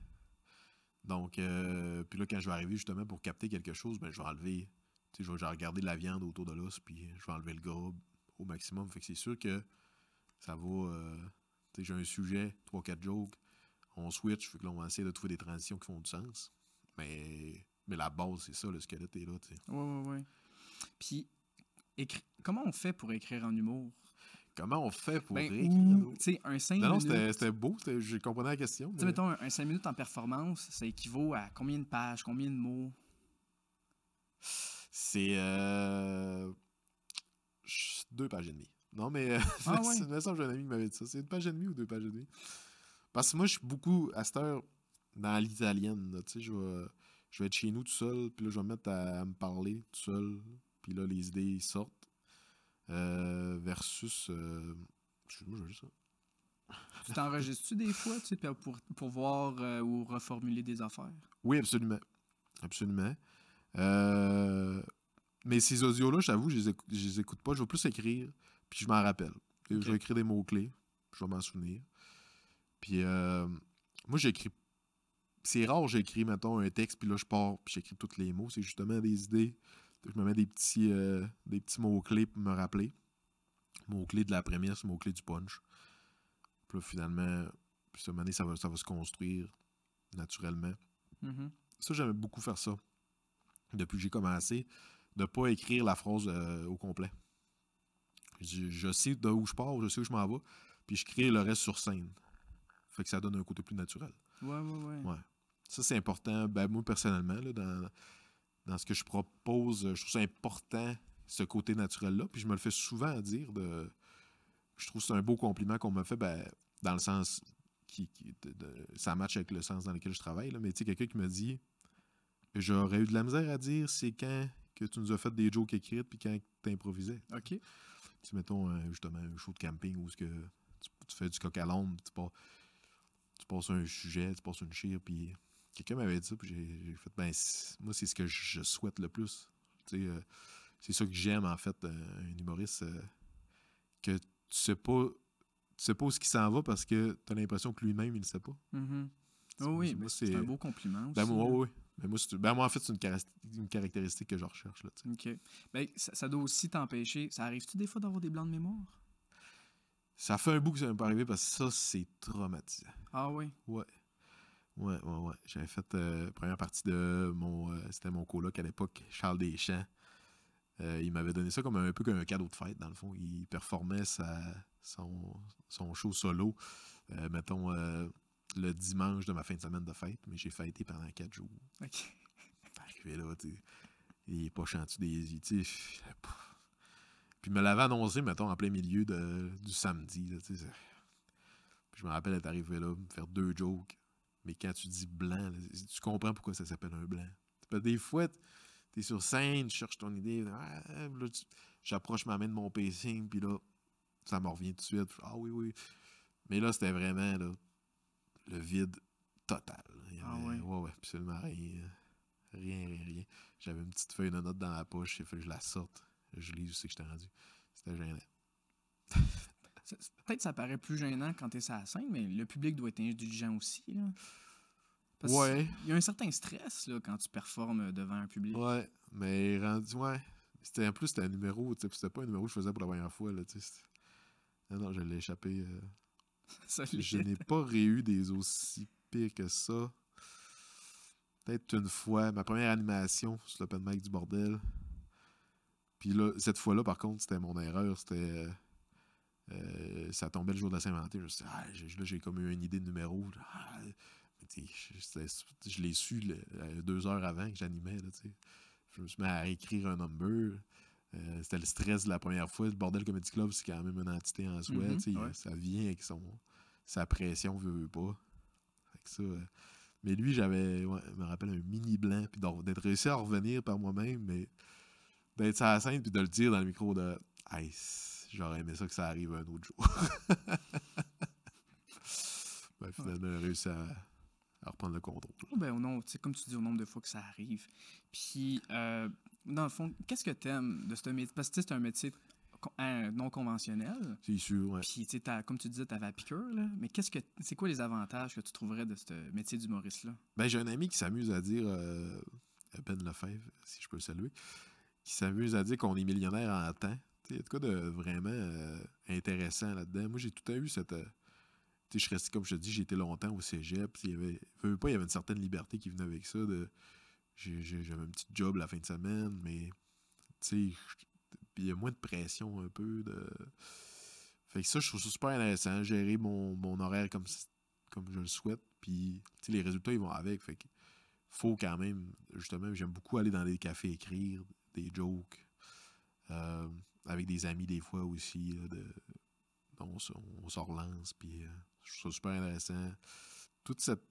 Donc, puis là, quand je vais arriver justement pour capter quelque chose, ben, je vais enlever, je vais regarder la viande autour de l'os, puis je vais enlever le gras au maximum. Fait que c'est sûr que ça va, j'ai un sujet, 3-4 jokes, on switch, fait que là, on va essayer de trouver des transitions qui font du sens. Mais la base, c'est ça, le squelette est là, tu sais. Ouais. Puis, comment on fait pour écrire en humour? Comment on fait pour Tu sais, un 5 Non, minutes... c'était beau, je comprenais la question. Tu sais, mettons, un 5 minutes en performance, ça équivaut à combien de pages, combien de mots? C'est 2 pages et demie. Non, mais Ah ouais? c'est j'ai un ami qui m'avait dit ça. C'est 1 page et demie ou 2 pages et demie? Parce que moi, je suis beaucoup, à cette heure, dans l'italienne. Tu sais, je vais être chez nous tout seul, puis là, je vais me mettre à me parler tout seul, puis là, les idées sortent. Versus... Excuse-moi, j'ai juste ça. Tu t'enregistres-tu des fois, tu sais, pour voir ou reformuler des affaires? Oui, absolument. Absolument. Mais ces audios-là, j'avoue, je les écoute pas. Je vais plus écrire, puis je m'en rappelle. Okay. Je vais écrire des mots-clés, je vais m'en souvenir. Puis moi, j'écris... C'est rare, j'écris, mettons, un texte, puis là, je pars, puis j'écris tous les mots. C'est justement des idées. Je me mets des petits mots-clés pour me rappeler. Mots-clés de la prémisse, mots-clés du punch. Puis là, finalement, puis cette année, ça va se construire naturellement. Mm-hmm. Ça, j'aime beaucoup faire ça. Depuis que j'ai commencé, de ne pas écrire la phrase au complet. Je sais d'où je pars, je sais où je m'en vais, puis je crée le reste sur scène. Fait que ça donne un côté plus naturel. Ouais. Ça, c'est important. Ben, moi, personnellement, là, dans ce que je propose, je trouve ça important, ce côté naturel-là. Puis je me le fais souvent dire. Je trouve que c'est un beau compliment qu'on m'a fait, dans le sens ça matche avec le sens dans lequel je travaille. Là. Mais tu sais, quelqu'un qui me dit j'aurais eu de la misère à dire c'est quand que tu nous as fait des jokes écrites puis quand tu improvisais. OK. Tu sais, mettons, justement, un show de camping où tu fais du coq à l'ombre, tu passes un sujet, tu passes une chire, puis quelqu'un m'avait dit ça, puis j'ai fait, moi, c'est ce que je souhaite le plus. Tu sais, c'est ça que j'aime, en fait, un humoriste, que tu sais pas où ce qui s'en va parce que tu as l'impression que lui-même, il ne sait pas. Mm-hmm. Oui, moi, c'est un beau compliment aussi. Oui. Moi, en fait, c'est une caractéristique que je recherche. Là, OK. Ça doit aussi t'empêcher. Ça arrive-tu des fois d'avoir des blancs de mémoire? Ça fait un bout que ça m'est pas arrivé parce que ça, c'est traumatisant. Ah oui? Ouais. J'avais fait la première partie de c'était mon coloc à l'époque, Charles Deschamps. Il m'avait donné ça comme un peu comme un cadeau de fête, dans le fond. Il performait son show solo, mettons, le dimanche de ma fin de semaine de fête, mais j'ai fêté pendant 4 jours. OK. Arrivé là, il est pas chantu des yeux, tu sais. Puis il me l'avait annoncé, mettons, en plein milieu du samedi, là, tu sais. Puis je me rappelle être arrivé là, me faire 2 jokes. Mais quand tu dis blanc, là, tu comprends pourquoi ça s'appelle un blanc. Des fois, t'es sur scène, tu cherches ton idée, là, j'approche ma main de mon pacing, puis là, ça me revient tout de suite. Ah oui. Mais là, c'était vraiment là, le vide total. Ouais, absolument rien. Rien. J'avais une petite feuille de notes dans la poche, il fallait que je la sorte. Je lis où c'est que j'étais rendu. C'était gênant. Peut-être que ça paraît plus gênant quand t'es sur la scène, mais le public doit être indulgent aussi. Là. Ouais. Il y a un certain stress là, quand tu performes devant un public. Ouais, mais rendu, ouais. En plus, c'était un numéro, c'était pas un numéro que je faisais pour la première fois. Là, non, je l'ai échappé. Je n'ai pas eu des aussi pires que ça. Peut-être une fois, ma première animation sur l'Open Mic du bordel. Puis là, cette fois-là, par contre, c'était mon erreur. C'était... ça tombait le jour de la Saint-Valentin. Je me suis dit, là, j'ai comme eu une idée de numéro. Je l'ai su 2 heures avant que j'animais. Là, je me suis mis à écrire un number. C'était le stress de la première fois. Le Bordel Comedy Club, c'est quand même une entité en soi. Ouais. Ça vient avec sa pression, veut pas. ça. Mais lui, j'avais, ouais, je me rappelle, un mini blanc, puis d'être réussi à revenir par moi-même, mais d'être sur la scène, puis de le dire dans le micro de « Hey, j'aurais aimé ça que ça arrive un autre jour. » Ben, finalement, j'ai réussi à reprendre le contrôle. Ben, non, comme tu dis, au nombre de fois que ça arrive. Puis, dans le fond, qu'est-ce que t'aimes de ce métier? Parce que c'est un métier non conventionnel. C'est sûr, ouais. Puis, comme tu disais, t'avais la piqûre, là. Mais c'est quoi les avantages que tu trouverais de ce métier d'humoriste-là? Ben, j'ai un ami qui s'amuse à dire, Ben Lefebvre, si je peux le saluer, qui s'amuse à dire qu'on est millionnaire en temps. Il y a de quoi de vraiment intéressant là-dedans. Moi, j'ai tout à eu cette... je suis resté, comme je te dis, j'ai été longtemps au cégep. Il y avait une certaine liberté qui venait avec ça. J'avais un petit job la fin de semaine, mais il y a moins de pression un peu. Fait que ça, je trouve ça super intéressant. Gérer mon horaire comme je le souhaite. Puis les résultats, ils vont avec. Fait que faut quand même, justement, j'aime beaucoup aller dans des cafés écrire des jokes. Avec des amis des fois aussi. On se relance. Puis je trouve ça super intéressant. Toute cette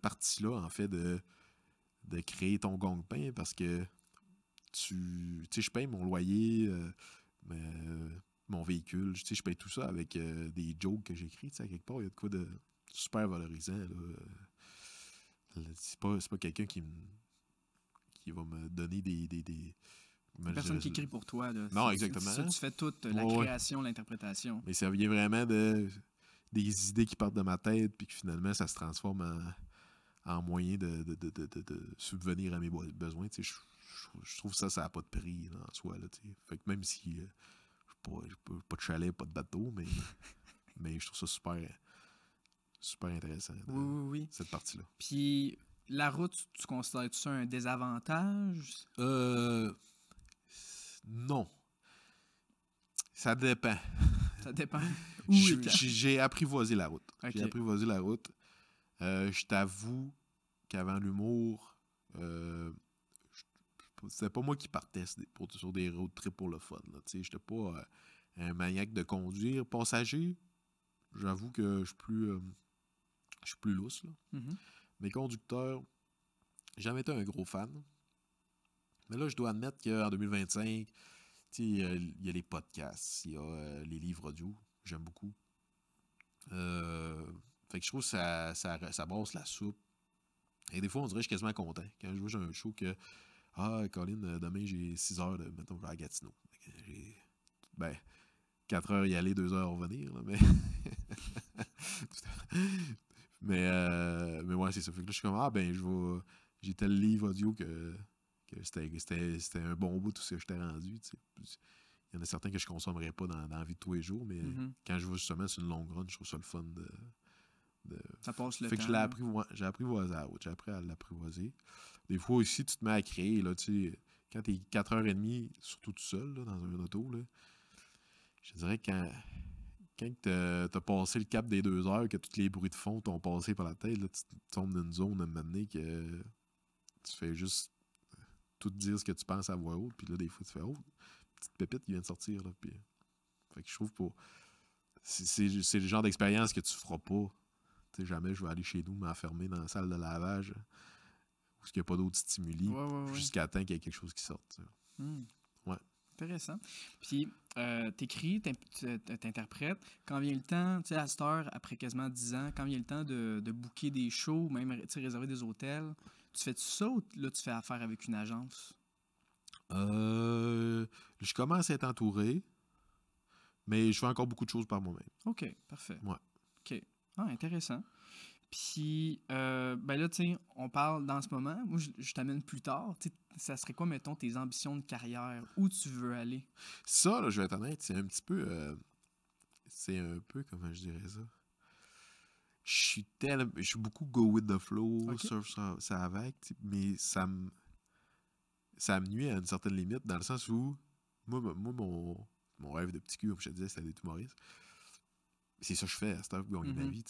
partie-là, en fait, de créer ton gagne-pain, parce que je paye mon loyer, mon véhicule, je paye tout ça avec des jokes que j'écris. À quelque part, il y a de quoi de super valorisant. Là. C'est pas quelqu'un qui va me donner des Personne qui écrit pour toi. Là. Non, exactement. Ça, tu fais toute la création, l'interprétation. Mais ça vient vraiment des idées qui partent de ma tête, puis que finalement, ça se transforme en moyen de subvenir à mes besoins. Je trouve ça n'a pas de prix là, en soi. Là, fait que même si j'ai pas de chalet, pas de bateau, mais je trouve ça super intéressant. Oui. Cette partie-là. Puis la route, tu considères-tu ça un désavantage? Non. Ça dépend. Ça dépend. J'ai apprivoisé la route. Okay. J'ai apprivoisé la route. Je t'avoue qu'avant l'humour, c'était pas moi qui partais sur des road trips pour le fun. Je n'étais pas un maniaque de conduire. Passager, j'avoue que je suis plus lousse. Là. Mm-hmm. Mais conducteur, j'ai jamais été un gros fan. Mais là, je dois admettre qu'en 2025, il y a les podcasts, il y a les livres audio. J'aime beaucoup. Fait que je trouve que ça brasse la soupe. Et des fois, on dirait que je suis quasiment content. Quand je vois j'ai un show que Colin, demain j'ai 6 heures mettons, je vais à Gatineau. J'ai 4 heures y aller, 2 heures revenir. Là, mais ouais, c'est ça. Fait que là, je suis comme j'ai tel livre audio que c'était un bon bout tout ce que je t'ai rendu. Il y en a certains que je ne consommerais pas dans la vie de tous les jours, mais quand je vois justement sur une longue run, je trouve ça le fun de ça passe le fait temps. Que j'ai apprivoisé la route, j'ai appris à l'apprivoiser. Des fois aussi, tu te mets à créer, là, quand tu es 4h30, surtout tout seul, là, dans un auto, là, je dirais que quand tu as passé le cap des 2 heures, que tous les bruits de fond t'ont passé par la tête, là, tu tombes dans une zone à un moment donné que tu fais juste tout dire ce que tu penses à voix haute, puis là, des fois, tu fais petite pépite qui vient de sortir, là, puis fait que je trouve pas c'est le genre d'expérience que tu feras pas. Jamais je vais aller chez nous m'enfermer dans la salle de lavage où il n'y a pas d'autres stimuli jusqu'à temps qu'il y ait quelque chose qui sorte. Ouais. Intéressant. Puis, t'écris, t'interprètes. Quand vient le temps, tu sais, à cette heure, après quasiment 10 ans, quand vient le temps de booker des shows, même réserver des hôtels, tu fais-tu ça ou là, tu fais affaire avec une agence? Je commence à être entouré, mais je fais encore beaucoup de choses par moi-même. OK, parfait. Ouais. OK. Intéressant. Puis, là, tu sais, on parle dans ce moment. Moi, je t'amène plus tard. Ça serait quoi, mettons, tes ambitions de carrière? Où tu veux aller? Ça, là, je vais être honnête, c'est un petit peu... comment je dirais ça? Je suis beaucoup go with the flow, surf ça vague, mais ça me nuit à une certaine limite, dans le sens où moi mon rêve de petit cul, comme je te disais, c'était d'être humoriste. C'est ça que je fais à cette heure pour gagner ma vie.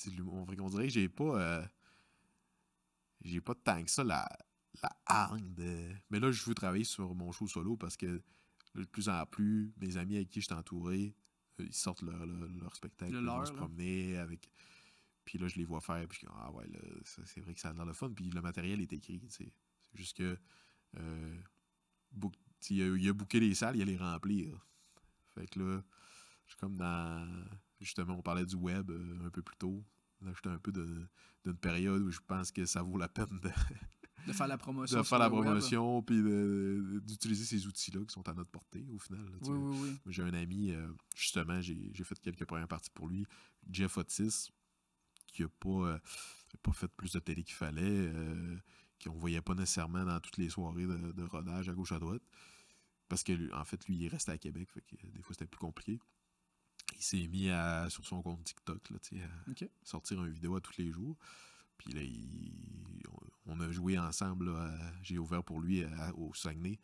On dirait que j'ai pas tant que ça la hargne de... Mais là, je veux travailler sur mon show solo parce que de plus en plus, mes amis avec qui je suis entouré, ils sortent leur spectacle, ils vont se promener avec... Puis là, je les vois faire, puis je dis, ah ouais, là, c'est vrai que ça a l'air de fun. Puis le matériel est écrit, tu sais. C'est juste que il a booké les salles, il a les remplir. Fait que là, je suis comme dans... Justement, on parlait du web un peu plus tôt. Là, j'étais un peu d'une période où je pense que ça vaut la peine De faire la promotion de sur faire la le web. promotion puis d'utiliser ces outils-là qui sont à notre portée, au final. Là, Oui. j'ai un ami, justement, j'ai fait quelques premières parties pour lui, Jeff Otis, qui n'a pas fait plus de télé qu'il fallait, qu'on ne voyait pas nécessairement dans toutes les soirées de rodage à gauche à droite. Parce que, en fait, lui, il restait à Québec, fait que des fois, c'était plus compliqué. Il s'est mis sur son compte TikTok là, à sortir une vidéo à tous les jours. Puis là, on a joué ensemble. J'ai ouvert pour lui au Saguenay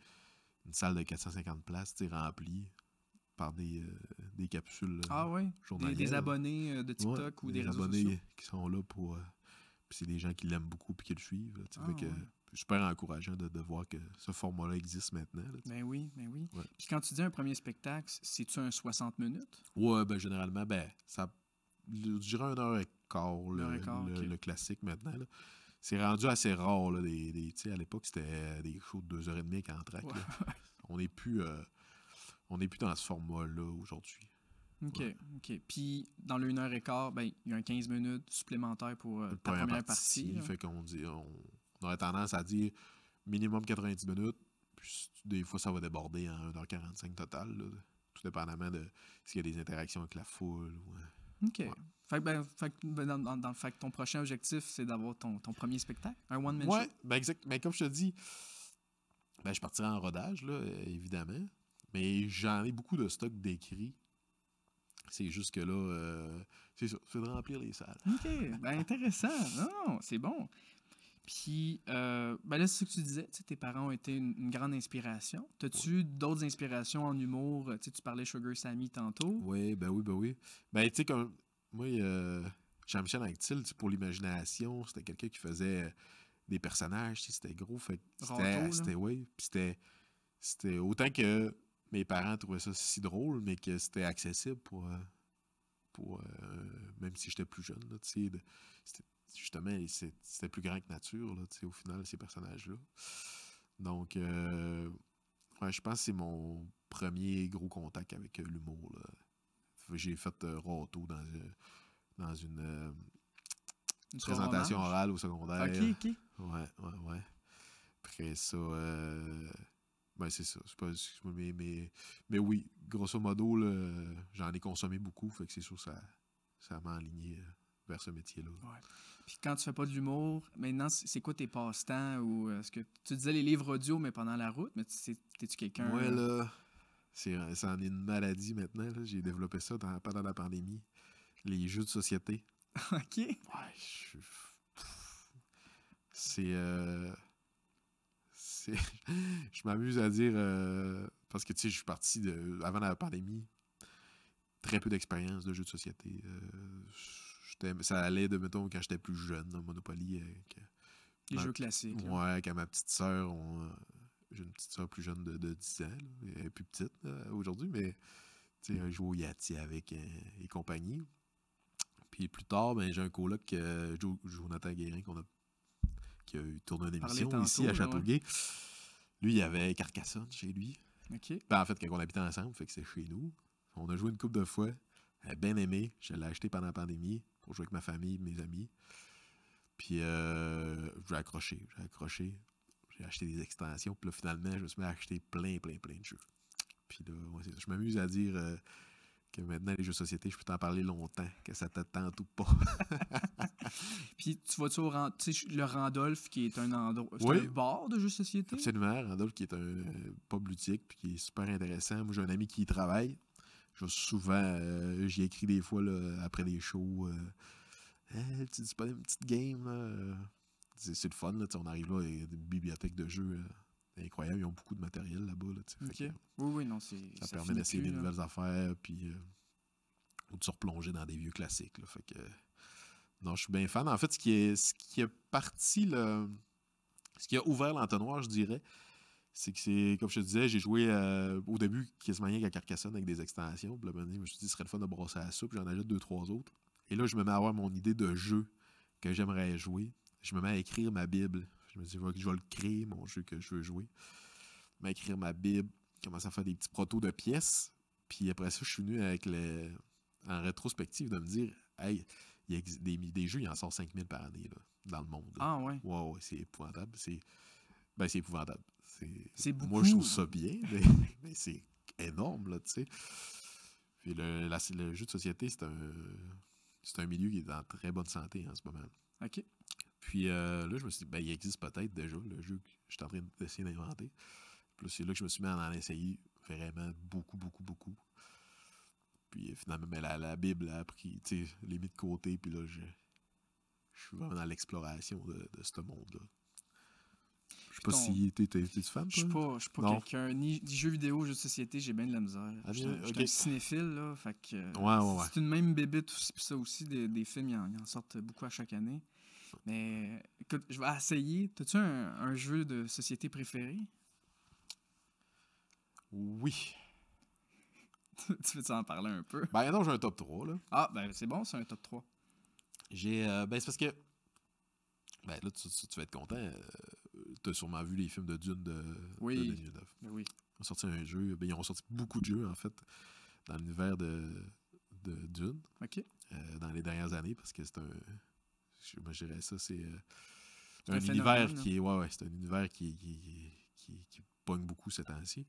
une salle de 450 places remplie par des capsules Ah oui? journalières. Des abonnés de TikTok ou des réseaux abonnés sociaux? qui sont là pour... puis c'est des gens qui l'aiment beaucoup et qui le suivent. Là, Ouais. Super encourageant de voir que ce format-là existe maintenant. Là, ben oui. Ouais. Puis quand tu dis un premier spectacle, c'est-tu un 60 minutes? Ouais, ben généralement, je dirais 1h15, OK. le classique maintenant. Là. C'est rendu assez rare. Là, à l'époque, c'était des shows de 2h30 avec entraque. Ouais. On n'est plus dans ce format-là aujourd'hui. OK. Puis, dans le 1h15, ben, il y a un 15 minutes supplémentaire pour ta première partie. Fait qu'on aurait tendance à dire minimum 90 minutes. Puis des fois, ça va déborder en 1h45 total. Là, tout dépendamment de s'il y a des interactions avec la foule. OK. Ouais. Fait que dans le fait que ton prochain objectif, c'est d'avoir ton premier spectacle, un one-man show. Ben exact. Mais comme je te dis, je partirai en rodage, là, évidemment. Mais j'en ai beaucoup de stock d'écrits. C'est juste que là, c'est ça, c'est de remplir les salles. OK, ben intéressant. Non, c'est bon. Puis, là, c'est ce que tu disais, tes parents ont été une grande inspiration. T'as-tu d'autres inspirations en humour? Tu parlais Sugar Sammy tantôt. Oui. Ben, tu sais, comme moi, Jean-Michel Anctil, pour l'imagination, c'était quelqu'un qui faisait des personnages, c'était gros. Fait c'était autant que mes parents trouvaient ça si drôle, mais que c'était accessible pour même si j'étais plus jeune, là, justement, c'était plus grand que nature, là, au final, ces personnages-là. Donc, je pense que c'est mon premier gros contact avec l'humour. Là. J'ai fait Roto dans une présentation orale au secondaire. OK. Ouais. Après ça, c'est ça. Mais oui, grosso modo, là, j'en ai consommé beaucoup, fait que c'est sûr que ça m'a aligné vers ce métier-là. Ouais. Puis quand tu fais pas de l'humour, maintenant, c'est quoi tes passe-temps? Ou est-ce que tu disais les livres audio, mais pendant la route, mais t'es-tu quelqu'un... Moi, là, ça en est une maladie maintenant. Là. J'ai développé ça pendant la pandémie. Les jeux de société. OK. Ouais, je m'amuse à dire parce que je suis parti avant la pandémie, très peu d'expérience de jeux de société. Ça allait mettons, quand j'étais plus jeune, dans Monopoly. Les jeux classiques. Ouais, quand ma petite sœur, j'ai une petite sœur plus jeune de 10 ans, là, elle est plus petite aujourd'hui, mais elle joue au Yahtzee avec et compagnie. Puis plus tard, j'ai un coloc, Jonathan Guérin, qui a tourné une émission ici à Châteauguay. Ouais. Lui, il y avait Carcassonne chez lui. OK. En fait, quand on habitait ensemble, fait que c'est chez nous. On a joué une couple de fois. Elle a bien aimé. Je l'ai acheté pendant la pandémie pour jouer avec ma famille, mes amis. Puis j'ai accroché. J'ai acheté des extensions. Puis là, finalement, je me suis mis à acheter plein de jeux. Puis là, je m'amuse à dire que maintenant, les jeux de société, je peux t'en parler longtemps, que ça te tente ou pas. Puis tu vas-tu le Randolph, qui est un endroit, un bar de jeux de société? Absolument, Randolph, qui est un pub ludique, puis qui est super intéressant. Moi, j'ai un ami qui y travaille. Souvent, j'y écris des fois là, après des shows. Tu dis pas une petite game, là? C'est le fun, là. On arrive là, il y a une bibliothèque de jeux incroyable. Ils ont beaucoup de matériel là-bas. Là, OK. Oui, non, ça permet d'essayer des nouvelles affaires, puis ou de se replonger dans des vieux classiques. Là, fait que, non, je suis bien fan. En fait, ce qui est parti, ce qui a ouvert l'entonnoir, je dirais, c'est que comme je te disais, j'ai joué au début quasiment rien qu'à Carcassonne avec des extensions. Puis là, je me suis dit, ce serait le fun de brosser à la soupe. J'en achète 2-3 autres. Et là, je me mets à avoir mon idée de jeu que j'aimerais jouer. Je me mets à écrire ma Bible. Je me dis, je vais le créer, mon jeu que je veux jouer. Je me mets à écrire ma Bible, commence à faire des petits protos de pièces. Puis après ça, je suis venu avec en rétrospective de me dire, hey, il existe des jeux, il en sort 5000 par année là, dans le monde. Là. Ah ouais. Wow, c'est épouvantable. C'est épouvantable. C'est beaucoup. Moi, je trouve ça bien, mais c'est énorme, là, tu sais. Puis le jeu de société, c'est un milieu qui est en très bonne santé en ce moment. OK. Puis là, je me suis dit, ben, il existe peut-être déjà le jeu que je suis en train d'essayer d'inventer. Puis là, c'est là que je me suis mis à en essayer vraiment beaucoup, beaucoup, beaucoup. Puis finalement, ben, la Bible a pris, tu sais, les mis de côté. Puis là, je suis vraiment dans l'exploration de ce monde-là. Je sais pas si t'es fan, toi? Je suis pas quelqu'un, ni jeux vidéo, jeux de société, j'ai bien de la misère. Je suis un cinéphile, là, fait que ouais. c'est une même bébête aussi, puis ça aussi, des films, ils en sortent beaucoup à chaque année. Mais écoute, je vais essayer. T'as-tu un jeu de société préféré? Oui. Tu veux-tu en parler un peu? Ben non, j'ai un top 3, là. Ah, ben c'est bon, c'est un top 3. Ben c'est parce que... Ben là, tu vas être content. T'as sûrement vu les films de Dune de Denis Villeneuve. Oui. Ils ont sorti un jeu. Ben, ils ont sorti beaucoup de jeux, en fait, dans l'univers de Dune. OK. Dans les dernières années, parce que c'est un... Moi, je dirais ça, c'est un univers qui est... Ouais, c'est un univers qui pogne beaucoup ces temps-ci.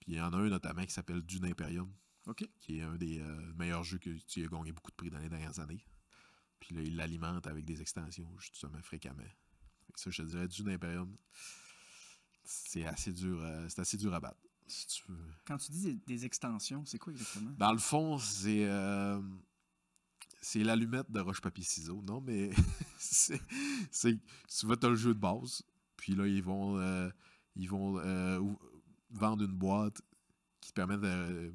Puis il y en a un notamment qui s'appelle Dune Imperium. OK. Qui est un des meilleurs jeux qui a gagné beaucoup de prix dans les dernières années. Puis là, il l'alimente avec des extensions, justement, fréquemment. Ça, je te dirais, Dune Imperium, c'est assez dur à battre, si tu veux. Quand tu dis des extensions, c'est quoi exactement? Dans le fond, c'est l'allumette de roche-papier-ciseaux. Non, mais souvent, tu as le jeu de base, puis là, ils vont vendre une boîte qui te permet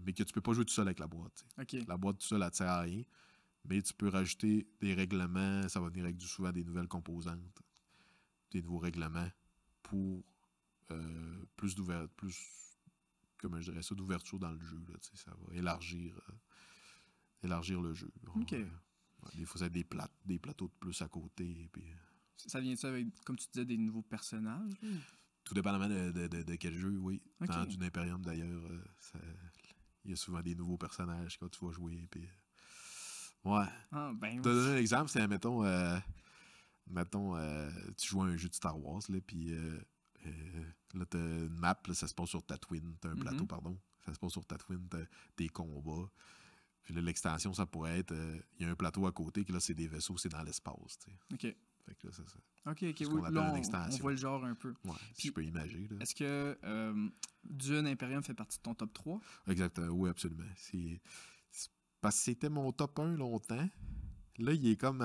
mais que tu peux pas jouer tout seul avec la boîte. Okay. La boîte tout seul, elle ne sert à rien. Mais tu peux rajouter des règlements, ça va venir avec souvent des nouvelles composantes, des nouveaux règlements pour plus comment je dirais ça, d'ouverture dans le jeu. Là, ça va élargir le jeu. Okay. Des fois, ça a des plateaux de plus à côté. Puis, ça vient-tu avec, comme tu disais, des nouveaux personnages? Tout dépendamment de quel jeu, oui. Okay. Dans Dune Imperium, d'ailleurs, il y a souvent des nouveaux personnages quand tu vas jouer. Puis, ouais. Ah, ben, te donner un exemple, c'est, mettons, tu joues à un jeu de Star Wars, là, puis là, t'as une map, là, ça se passe sur Tatooine. T'as un plateau, pardon. Ça se passe sur Tatooine, t'as des combats. Puis là, l'extension, ça pourrait être... Il y a un plateau à côté, que là, c'est des vaisseaux, c'est dans l'espace, tu sais. OK. Fait que là, c'est ça. OK, oui, là, on voit le genre un peu. Ouais, si je peux imaginer. Là. Est-ce que Dune Imperium fait partie de ton top 3? Exactement, oui, absolument. Parce que c'était mon top 1 longtemps. Là, il est comme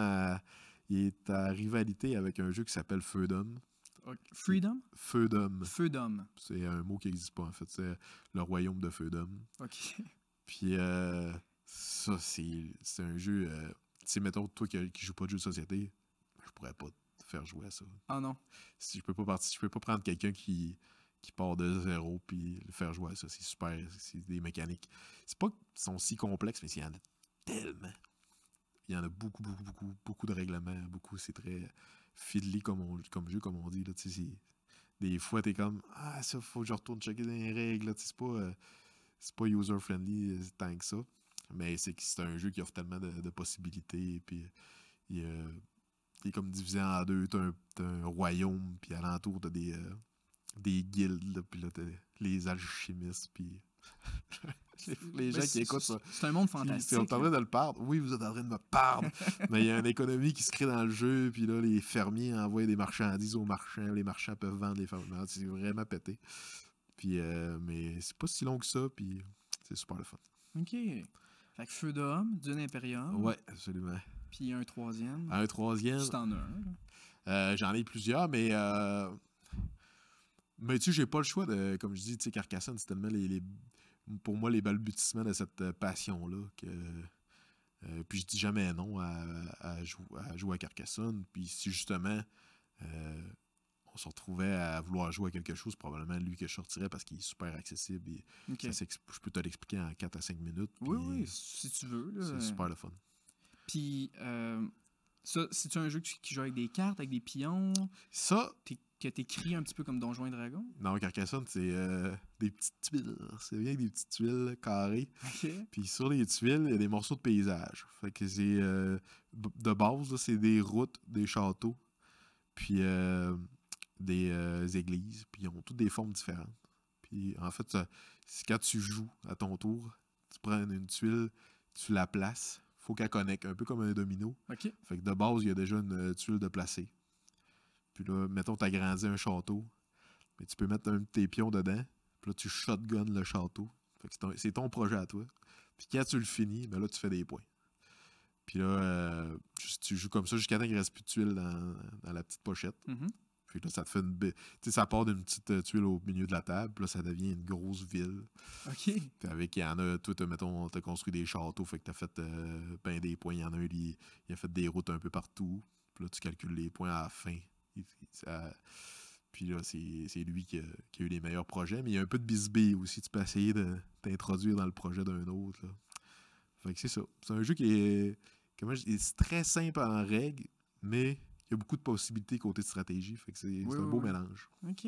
il est à rivalité avec un jeu qui s'appelle Feudum. Okay. Freedom? Feudum. Feudum. C'est un mot qui n'existe pas, en fait. C'est le royaume de Feudum. OK. Puis ça, c'est un jeu... tu sais, mettons, toi qui joues pas de jeu de société, je pourrais pas te faire jouer à ça. Ah non? Je peux pas prendre quelqu'un qui part de zéro puis le faire jouer à ça. C'est super. C'est des mécaniques. C'est pas qu'ils sont si complexes, mais il y en a tellement. Il y en a beaucoup, beaucoup, beaucoup, beaucoup de règlements. Beaucoup, c'est très fiddly comme jeu, comme on dit. Là, des fois, t'es comme ah, ça, faut que je retourne checker les règles. C'est pas user-friendly tant que ça. Mais c'est un jeu qui offre tellement de possibilités. Et puis, il est comme divisé en deux. T'as un royaume, puis alentour, t'as des guildes, puis là, t'as les alchimistes, puis les gens qui écoutent ça. C'est un monde fantastique. On est en train de le perdre. Oui, vous êtes en train de me perdre. Mais il y a une économie qui se crée dans le jeu, puis là, les fermiers envoient des marchandises aux marchands. Les marchands peuvent vendre les fermiers. C'est vraiment pété. Puis, mais c'est pas si long que ça, puis c'est super le fun. OK. Fait que Feu d'homme, Dune Imperium. Ouais, absolument. Puis un troisième. Un troisième. Tu t'en as un. J'en ai plusieurs, mais tu sais, j'ai pas le choix de, comme je dis, tu sais, Carcassonne, c'est tellement pour moi les balbutiements de cette passion-là que puis je dis jamais non à jouer à Carcassonne. Puis si justement on se retrouvait à vouloir jouer à quelque chose, probablement lui que je sortirais parce qu'il est super accessible. Et okay. Je peux te l'expliquer en 4 à 5 minutes. Oui, si tu veux. Là, c'est super le fun. Puis, ça, c'est-tu un jeu qui joue avec des cartes, avec des pions, Ça, que t'écris un petit peu comme Donjons et Dragons? dans Carcassonne, c'est des petites tuiles. C'est bien des petites tuiles carrées. OK. Puis sur les tuiles, il y a des morceaux de paysage. Fait que c'est de base, là, c'est des routes, des châteaux, puis des églises. Puis ils ont toutes des formes différentes. Puis en fait, c'est quand tu joues à ton tour, tu prends une tuile, tu la places. Faut qu'elle connecte, un peu comme un domino. OK. Fait que de base, il y a déjà une tuile de placer. Puis là, mettons, tu agrandis un château, mais tu peux mettre un de tes pions dedans. Puis là, tu shotgun le château. Fait que c'est ton projet à toi. Puis quand tu le finis, ben là, tu fais des points. Puis là, tu joues comme ça jusqu'à temps qu'il ne reste plus de tuiles dans la petite pochette. Mhm. Puis là, ça te fait une... Tu sais, ça part d'une petite tuile au milieu de la table. Puis là, ça devient une grosse ville. OK. Puis avec, il y en a... Toi, mettons, t'as construit des châteaux. Fait que t'as fait ben des points. Il y en a un, il a fait des routes un peu partout. Puis là, tu calcules les points à la fin. Puis là, c'est lui qui a eu les meilleurs projets. Mais il y a un peu de bisbille aussi. Tu peux essayer de t'introduire dans le projet d'un autre. Là. Fait que c'est ça. C'est un jeu qui est... c'est très simple en règle, mais il y a beaucoup de possibilités côté de stratégie. Fait que c'est un beau mélange. OK.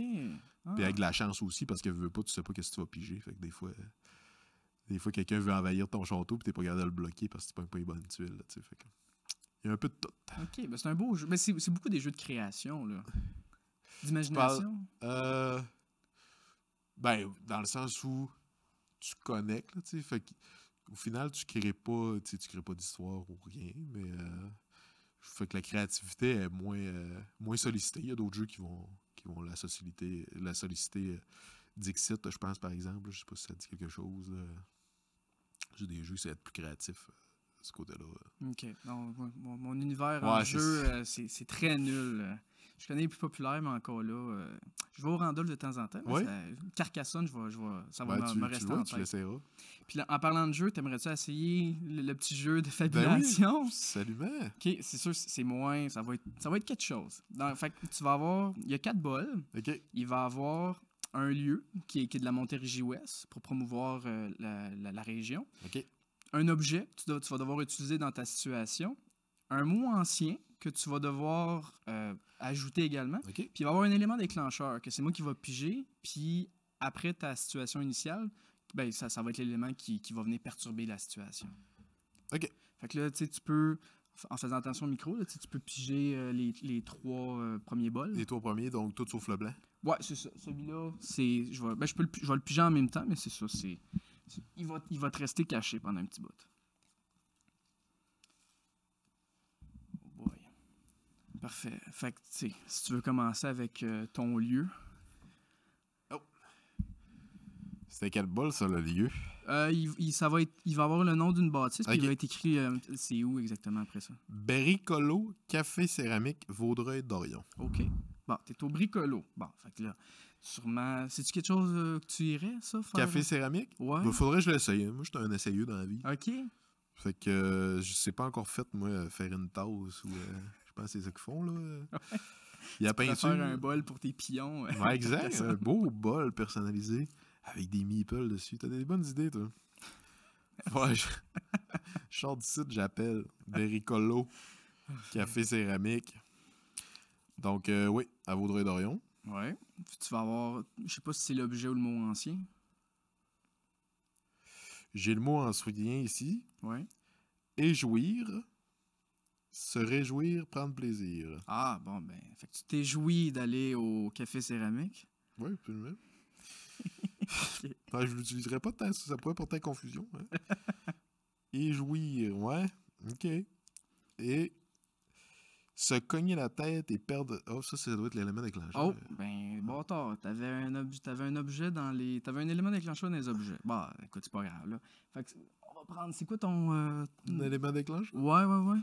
Ah. Puis avec de la chance aussi, parce que veux pas, tu sais pas qu'est-ce que tu vas piger. Fait que des fois quelqu'un veut envahir ton château puis t'es pas capable de le bloquer parce que tu pognes pas les bonnes tuiles. Là, fait que, il y a un peu de tout. OK. Ben c'est un beau jeu. Ben c'est beaucoup des jeux de création, là. D'imagination. Ben, dans le sens où tu connectes, là, tu sais. Fait qu'au final, tu crées pas d'histoire ou rien, mais fait que la créativité est moins sollicitée. Il y a d'autres jeux qui vont la solliciter. Dixit, je pense, par exemple. Je sais pas si ça dit quelque chose. J'ai des jeux, c'est être plus créatif de ce côté-là. OK. Non, mon univers en jeu, c'est très nul. Je connais les plus populaires, mais encore là, je vais au Randolph de temps en temps. Ouais. Carcassonne, ça va me rester en tête. Tu l'essaieras. Puis là, en parlant de jeu, t'aimerais-tu essayer le petit jeu de fabulation? Ben oui, salument. OK, c'est sûr, c'est moins... Ça va être quelque chose. Fait que tu vas avoir... Il y a 4 bols. OK. Il va avoir un lieu qui est de la Montérégie-Ouest pour promouvoir la région. OK. Un objet que tu vas devoir utiliser dans ta situation. Un mot ancien que tu vas devoir ajouter également. OK. Puis il va y avoir un élément déclencheur que c'est moi qui va piger. Puis après ta situation initiale, ben ça va être l'élément qui va venir perturber la situation. OK. Fait que là, tu sais, tu peux, en faisant attention au micro, là, tu peux piger les 3 premiers bols. Les 3 premiers, donc tout sauf le blanc. Ouais, c'est ça. Celui-là, c'est. Je vais le piger en même temps, mais c'est ça. Il va te rester caché pendant un petit bout. Oh boy. Parfait. Fait que, tu sais, si tu veux commencer avec ton lieu. Oh. C'était quel bol, ça, le lieu? Il va avoir le nom d'une bâtisse, puis il va être écrit c'est où exactement après ça. Bricolo, Café Céramique, Vaudreuil-Dorion. OK. Bon, t'es au Bricolo. Bon, fait que là, sûrement... C'est-tu quelque chose que tu irais, ça, faire? Café Céramique? Ouais. Ben, faudrait que je l'essaye. Moi, j'étais un essayeux dans la vie. OK. Fait que je sais pas encore fait, moi, faire une tasse ou... je pense que c'est ça qu'ils font, là. Il y a peinture. Faire un bol pour tes pions. Ouais, exact. Un beau bol personnalisé avec des meeples dessus. T'as des bonnes idées, toi. Ouais, je sors du site, j'appelle Bricolo, Café Céramique. Donc, oui, à Vaudreuil-Dorion. Ouais. Tu vas avoir... Je sais pas si c'est l'objet ou le mot ancien. J'ai le mot en souvenir ici. Ouais. Éjouir, se réjouir, prendre plaisir. Ah, bon, ben... Fait que tu t'es joui d'aller au Café Céramique. Oui, absolument. Enfin, je ne l'utiliserai pas tant, ça pourrait porter à confusion. Hein. Éjouir, ouais. OK. Et se cogner la tête et perdre... Oh, ça doit être l'élément déclencheur. Oh, ben, bâtard. T'avais un objet dans les... T'avais un élément déclencheur dans les objets. Bah, écoute, c'est pas grave, là. Fait que, on va prendre... C'est quoi ton... Un élément déclencheur? Ouais.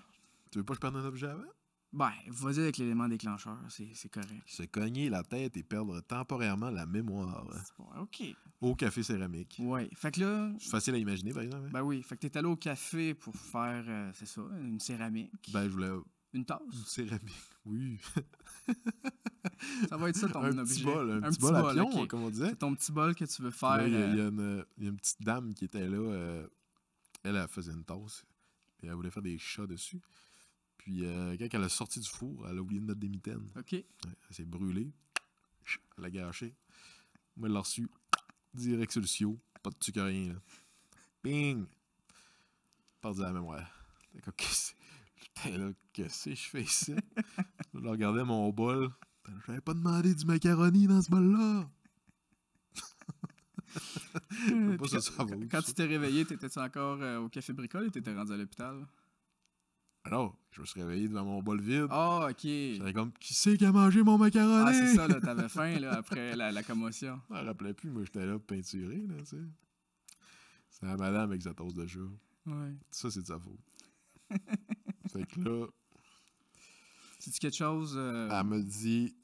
Tu veux pas que je prenne un objet avant? Ben, vas-y avec l'élément déclencheur, c'est correct. Se cogner la tête et perdre temporairement la mémoire. Ouais, OK. Au Café Céramique. Ouais, fait que là... C'est facile à imaginer, par exemple. Hein? Ben oui, fait que t'es allé au café pour faire, c'est ça, une céramique. Ben, je voulais... Une tasse? Une céramique, oui. Ça va être ça ton un objet. Petit bol, un petit bol à pion, okay. Comme on disait. C'est ton petit bol que tu veux faire. Il y a une petite dame qui était là. Elle faisait une tasse. Puis elle voulait faire des chats dessus. Puis quand elle a sorti du four, elle a oublié de mettre des mitaines. OK. Ouais, elle s'est brûlée. Elle l'a gâché. Moi, elle l'a reçu. Direct sur le sio. Pas de sucre, rien. Là. Bing! Perdu la mémoire. Putain, là, qu'est-ce que je fais ici? Je regardais mon bol. J'avais pas demandé du macaroni dans ce bol-là. Pas ça, ça vaut, Quand ça. tu t'es réveillé, t'étais-tu encore au Café Bricole ou t'étais rendu à l'hôpital? Alors, je me suis réveillé devant mon bol vide. Ah, OK. J'étais comme, qui c'est qui a mangé mon macaroni? Ah, c'est ça, là, t'avais faim là, après la commotion. Je me rappelais plus, moi, j'étais là peinturé, là, tu sais. C'est la madame avec sa toast de chat. Ouais. Ça, c'est de sa faute. Fait que là, C'est-tu quelque chose... elle me dit,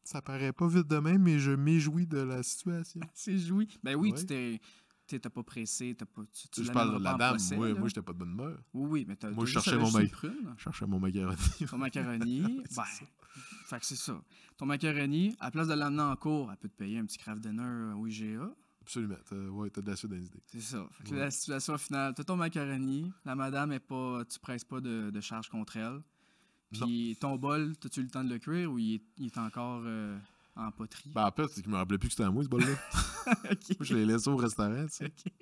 ça paraît pas vite de même, mais je m'éjouis de la situation. C'est joui. Ben oui, Ouais. t'as pas pressé, tu Je parle de la l'amèneras pas en dame, procès, moi, là. moi j'étais pas de bonne humeur. Oui, mais t'as Moi, je juste cherchais mon rajouté mac. prune. Je cherchais mon macaroni. Ton macaroni, C'est ben, ça. fait que c'est ça. Ton macaroni, à la place de l'amener en cours, elle peut te payer un petit craft dinner au IGA. Absolument. T'as de la suite dans les idées. C'est ça. Fait que Ouais. la situation finale, t'as ton macaroni, la madame est pas, tu presses pas de charge contre elle. Puis ton bol, t'as-tu eu le temps de le cuire ou il est encore en poterie? Ben, en fait, c'est que je me rappelais plus que c'était à moi, ce bol-là. OK. Moi, je l'ai laissé au restaurant, tu sais. OK.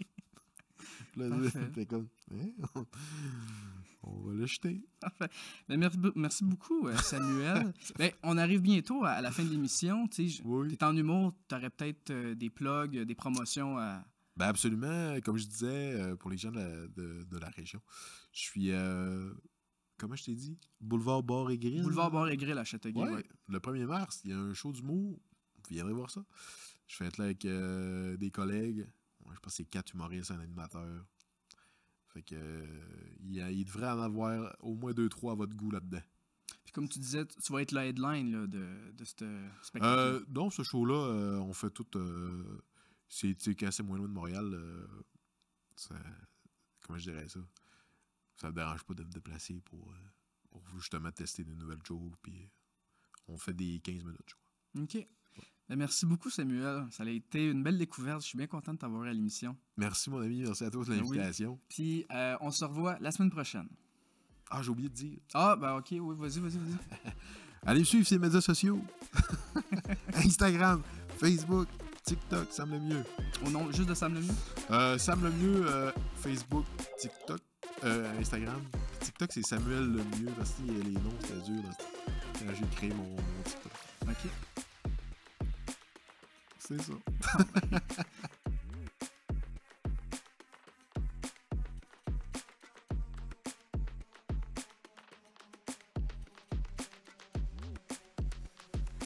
Puis là, Parfait. t'es comme, hein, on va le jeter. Parfait. Ben, merci beaucoup, Samuel. Ben, on arrive bientôt à la fin de l'émission. Tu sais, Oui. t'es en humour, t'aurais peut-être des plugs, des promotions à... Ben absolument. Comme je disais, pour les gens de la région, je suis, comment je t'ai dit? Boulevard Bar et Grill. Boulevard Bar et Grill à Châteauguay. Ouais, Ouais. le 1er mars, il y a un show d'humour. Vous viendrez voir ça. Je vais être là avec des collègues. Ouais, je pense que c'est 4 humoristes, un animateur. Fait que il devrait en avoir au moins 2-3 à votre goût là-dedans. Puis comme tu disais, tu vas être le headline là, de ce spectacle. Non, ce show-là, on fait tout. C'est quand c'est moins loin de Montréal. Comment je dirais ça? Ça ne dérange pas de me déplacer pour justement tester de nouvelles choses. Puis on fait des 15 minutes, je crois. OK. Ben, merci beaucoup, Samuel. Ça a été une belle découverte. Je suis bien content de t'avoir à l'émission. Merci, mon ami. Merci à toi de Ben oui. l'invitation. Puis on se revoit la semaine prochaine. Ah, j'ai oublié de dire. Ah, ben OK, oui, vas-y. Allez me suivre sur les médias sociaux. Instagram, Facebook, TikTok, Sam le mieux. Au nom juste de Sam Lemieux? Sam le mieux, Facebook, TikTok, Instagram. TikTok, c'est Samuel le mieux parce que les noms, c'était dur quand j'ai créé mon TikTok. OK. C'est ça.